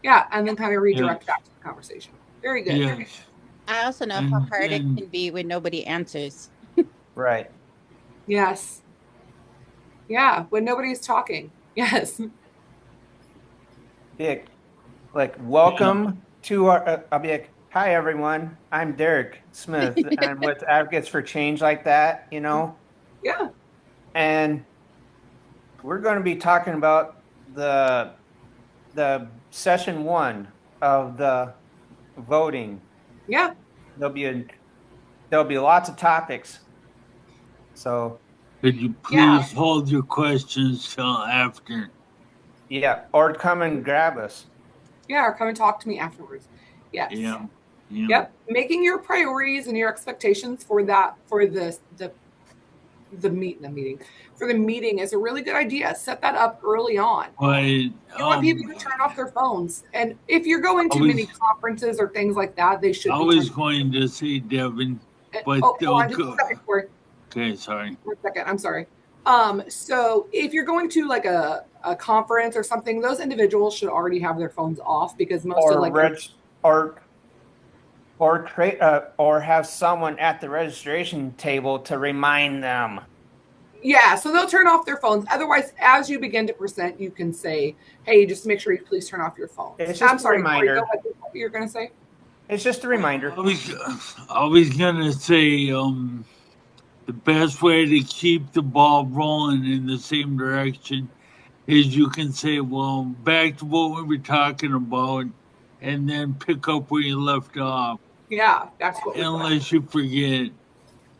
Yeah, and then kind of yes, redirect back to the conversation. Very good. yes. I also know how hard it And can be when nobody answers. Right. Yes. Yeah, when nobody's talking. Yes. Dick, like welcome to our. I'll be like, "Hi everyone, I'm Derek Smith. I'm with Advocates for Change," like that, you know. Yeah. And we're going to be talking about the session one of the voting. Yeah. There'll be there'll be lots of topics. So Could you Yeah. please hold your questions till after? yeah, or come and grab us. Yeah. Or come and talk to me afterwards. Yes. Yeah. Yeah. Yep. Making your priorities and your expectations for that, for the meeting for the meeting is a really good idea. Set that up early on. But You want people to turn off their phones. And if you're going to many conferences or things like that, they should I be was turned going to say Devin, off. but Hold they'll on just a go. second, Corey. Okay, sorry. 1 second. I'm sorry. So if you're going to like a conference or something, those individuals should already have their phones off because most of like or have someone at the registration table to remind them. yeah, so they'll turn off their phones. Otherwise, as you begin to present, you can say, "Hey, just make sure you please turn off your phones." It's just I'm a sorry, Corey, reminder. go ahead. What you're going to say? It's just a reminder. I was gonna say the best way to keep the ball rolling in the same direction is you can say, well, back to what we were talking about, and then pick up where you left off. Yeah, that's what we Unless you forget.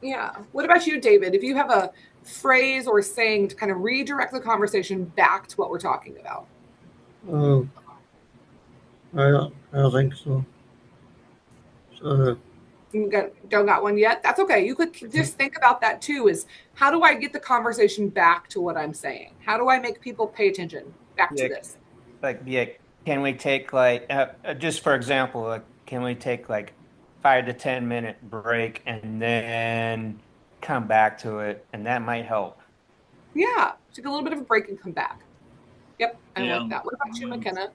Yeah. What about you, David? If you have a phrase or saying to kind of redirect the conversation back to what we're talking about. I don't think so. You don't got one yet? That's okay. You could just think about that too, is how do I get the conversation back to what I'm saying? How do I make people pay attention back to this? Can we take like just for example, like can we take like 5 to 10 minute break and then come back to it, and that might help. Yeah. Take a little bit of a break and come back. Yep. I like that. What about you, McKenna?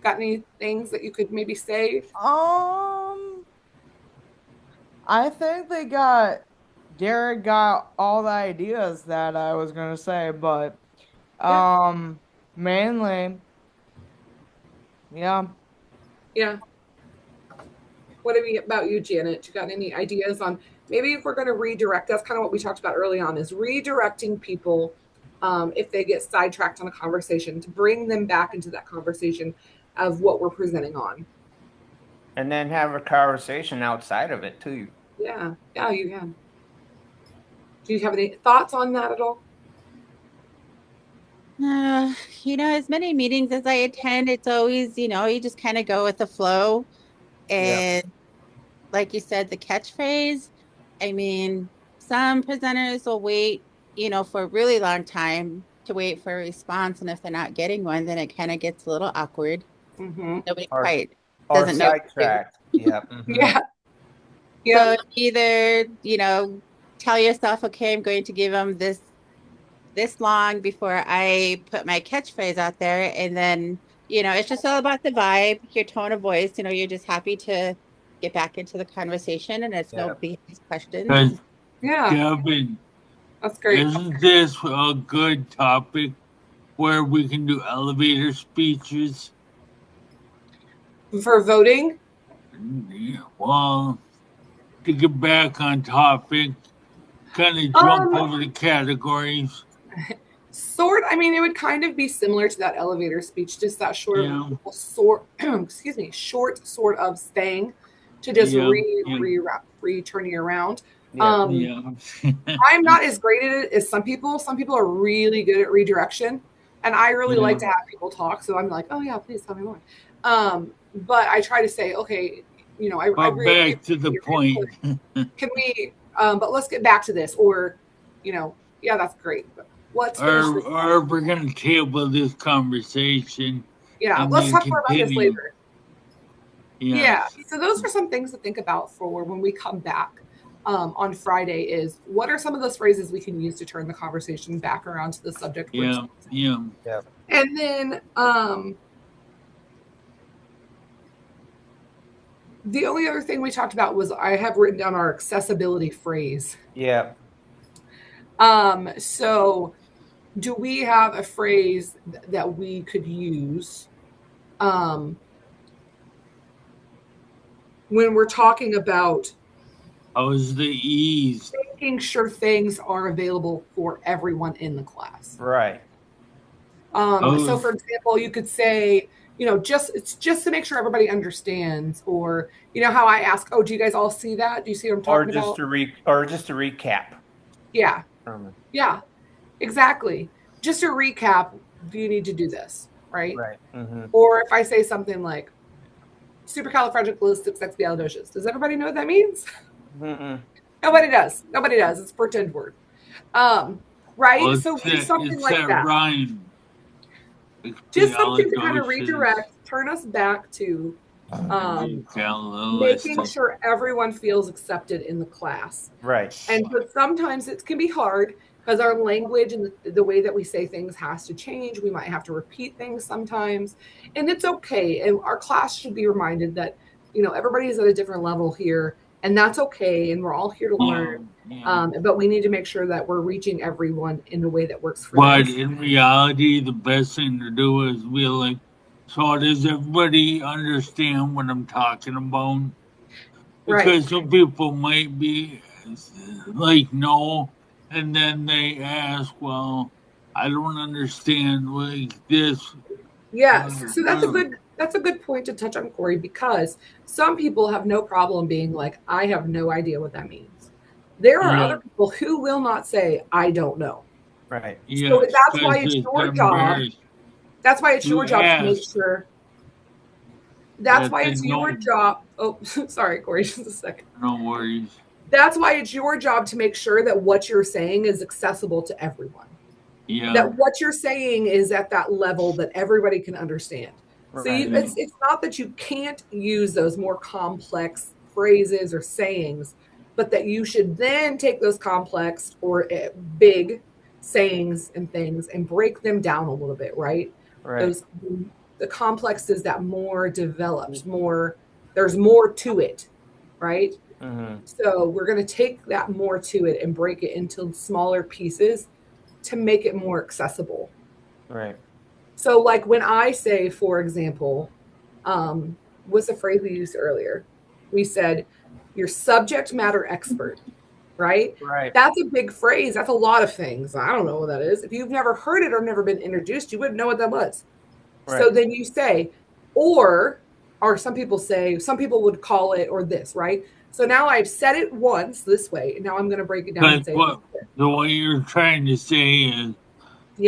Got any things that you could maybe say? I think Derek got all the ideas that I was gonna say, but mainly, yeah. Yeah. What about you, Janet? You got any ideas on maybe if we're going to redirect? That's kind of what we talked about early on, is redirecting people if they get sidetracked on a conversation, to bring them back into that conversation of what we're presenting on. And then have a conversation outside of it too. Yeah, you can. Do you have any thoughts on that at all? As many meetings as I attend, it's always, you just kind of go with the flow. And like you said, the catchphrase, I mean, some presenters will wait, for a really long time to wait for a response. And if they're not getting one, then it kind of gets a little awkward. Mm-hmm. Nobody quite Or doesn't know. sidetracked. Yep. Mm-hmm. Yeah. So either, tell yourself, okay, I'm going to give them this long before I put my catchphrase out there. And then, it's just all about the vibe, your tone of voice. You're just happy to get back into the conversation and it's no BS questions. Yeah. Devin, that's great. Isn't this a good topic where we can do elevator speeches? For voting? Well, to get back on topic, kind of jump over the categories. I mean, it would kind of be similar to that elevator speech, just that short sort of staying to just turning around. I'm not as great at it as some people. Some people are really good at redirection, and I really like to have people talk. So I'm like, oh yeah, please tell me more. But I try to say, okay, I really back to the point. Can we? But let's get back to this, or, yeah, that's great. But let's finish this. Or we're going to table this conversation. Yeah, let's talk more about this later. Yeah. So those are some things to think about for when we come back on Friday. Is what are some of those phrases we can use to turn the conversation back around to the subject? Yeah. And then the only other thing we talked about was I have written down our accessibility phrase. Yeah. So do we have a phrase that we could use when we're talking about how's the ease? making sure things are available for everyone in the class. Right. So for example, you could say, it's just to make sure everybody understands, or how I ask, oh, do you guys all see that? Do you see what I'm talking about? Or just to recap. Yeah. Yeah, exactly. Just to recap, do you need to do this? Right. Right. Mm-hmm. Or if I say something like supercalifragilisticexpialidocious, does everybody know what that means? Mm-mm. Nobody does. Nobody does. It's a pretend word. Right. Well, So do something like that that. rhyme. Just something to kind of redirect, turn us back to making sure everyone feels accepted in the class. Right. And but sometimes it can be hard because our language and the way that we say things has to change. We might have to repeat things sometimes, and it's okay. And our class should be reminded that everybody's at a different level here, and that's okay. And we're all here to learn. But we need to make sure that we're reaching everyone in a way that works for them. But in reality, the best thing to do is be like, so does everybody understand what I'm talking about? Because some people might be like, no, and then they ask, well, I don't understand like this. Yes, so that's a good point to touch on, Corey, because some people have no problem being like, I have no idea what that means. There are other people who will not say, I don't know. Right. So that's why it's your job. That's why it's your job to make sure. That's why it's your job. Oh, sorry, Corey, just a second. No worries. That's why it's your job to make sure that what you're saying is accessible to everyone. Yeah. That what you're saying is at that level that everybody can understand. Right. So it's not that you can't use those more complex phrases or sayings, but that you should then take those complex or big sayings and things and break them down a little bit, right? Right. The complex is that more developed, there's more to it, right? Mm-hmm. So we're going to take that more to it and break it into smaller pieces to make it more accessible. Right. So like when I say, for example, what's the phrase we used earlier? We said, you're subject matter expert, right? Right. That's a big phrase. That's a lot of things. I don't know what that is. If you've never heard it or never been introduced, you wouldn't know what that was. Right. So then you say, or some people would call it, or this, right? So now I've said it once this way, and now I'm going to break it down and say the way you're trying to say is,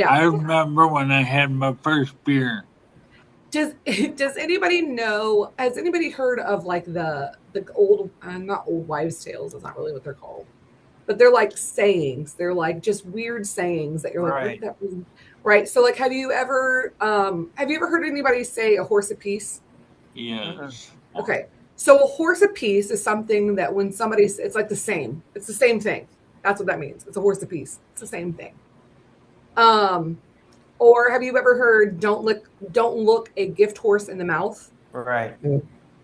I remember when I had my first beer. Does anybody know? Has anybody heard of like the old, not old wives' tales? That's not really what they're called, but they're like sayings. They're like just weird sayings that you're like, what did that mean? Right. So like, have you ever heard anybody say a horse apiece? Yes. Okay. So a horse apiece is something that when it's like the same. It's the same thing. That's what that means. It's a horse apiece. It's the same thing. Or have you ever heard don't look a gift horse in the mouth? Right.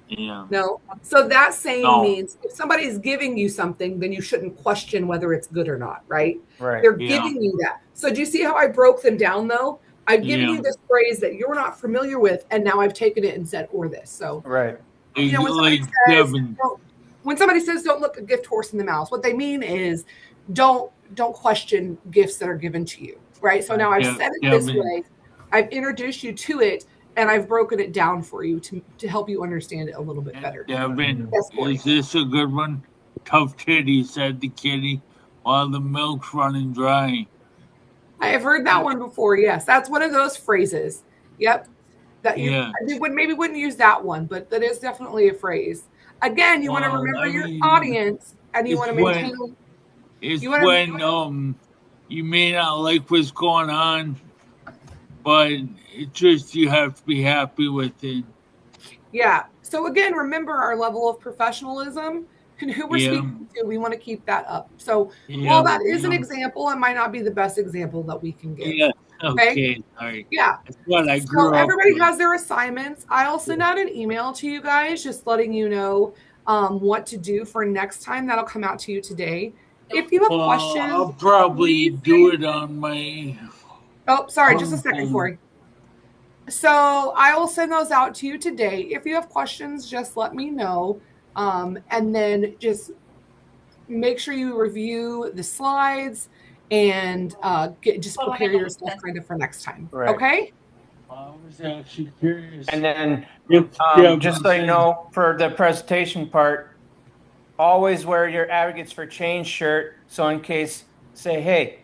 Yeah. No. So that saying means if somebody's giving you something, then you shouldn't question whether it's good or not, right? Right. They're giving you that. So do you see how I broke them down though? I've given you this phrase that you're not familiar with, and now I've taken it and said, or this. So right. When somebody says don't look a gift horse in the mouth, what they mean is don't question gifts that are given to you. Right. So now I've said it this way. I've introduced you to it, and I've broken it down for you to help you understand it a little bit better. Devin, is this a good one? Tough titty, said the kitty, while the milk's running dry. I have heard that one before. Yes, that's one of those phrases. Yep. That maybe wouldn't use that one, but that is definitely a phrase. Again, you want to remember your audience, and you want to maintain. It's when you may not like what's going on, but it's just you have to be happy with it. Yeah. So again, remember our level of professionalism and who we're speaking to. We want to keep that up. So while that is an example, it might not be the best example that we can give. Yeah. Okay. All right. Yeah. That's what I grew up everybody with. has their assignments. I'll send out an email to you guys just letting you know what to do for next time. That'll come out to you today. If you have questions, I'll probably do it on my. Oh, sorry, just a second, Corey. So I will send those out to you today. If you have questions, just let me know. And then just make sure you review the slides and just prepare yourself kind of for next time. Right. Okay? I was actually curious. And then If just so you know, for the presentation part, always wear your Advocates for Change shirt. So in case, say, hey,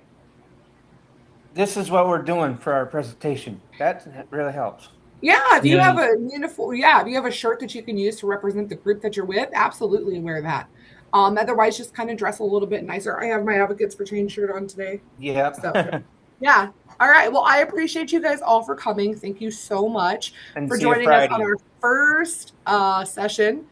this is what we're doing for our presentation. That really helps. Yeah, if you Yeah. have a uniform, yeah, if you have a shirt that you can use to represent the group that you're with, absolutely wear that. Otherwise, just kind of dress a little bit nicer. I have my Advocates for Change shirt on today. Yep. So, yeah. All right. Well, I appreciate you guys all for coming. Thank you so much And for see you joining us on Friday. our first session.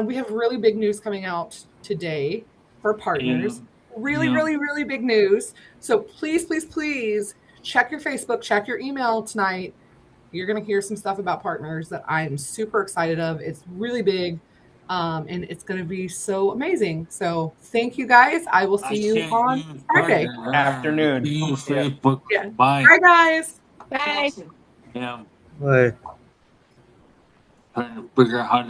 We have really big news coming out today for partners. Really, Yeah. really, really big news. So please, please, please check your Facebook, check your email tonight. You're going to hear some stuff about partners that I'm super excited of. It's really big, and it's going to be so amazing. So thank you guys. I will see you on Friday. Afternoon. Use Yeah. Facebook. Yeah. Bye. Bye, guys. Bye. Yeah. Bye. Trying to figure out how to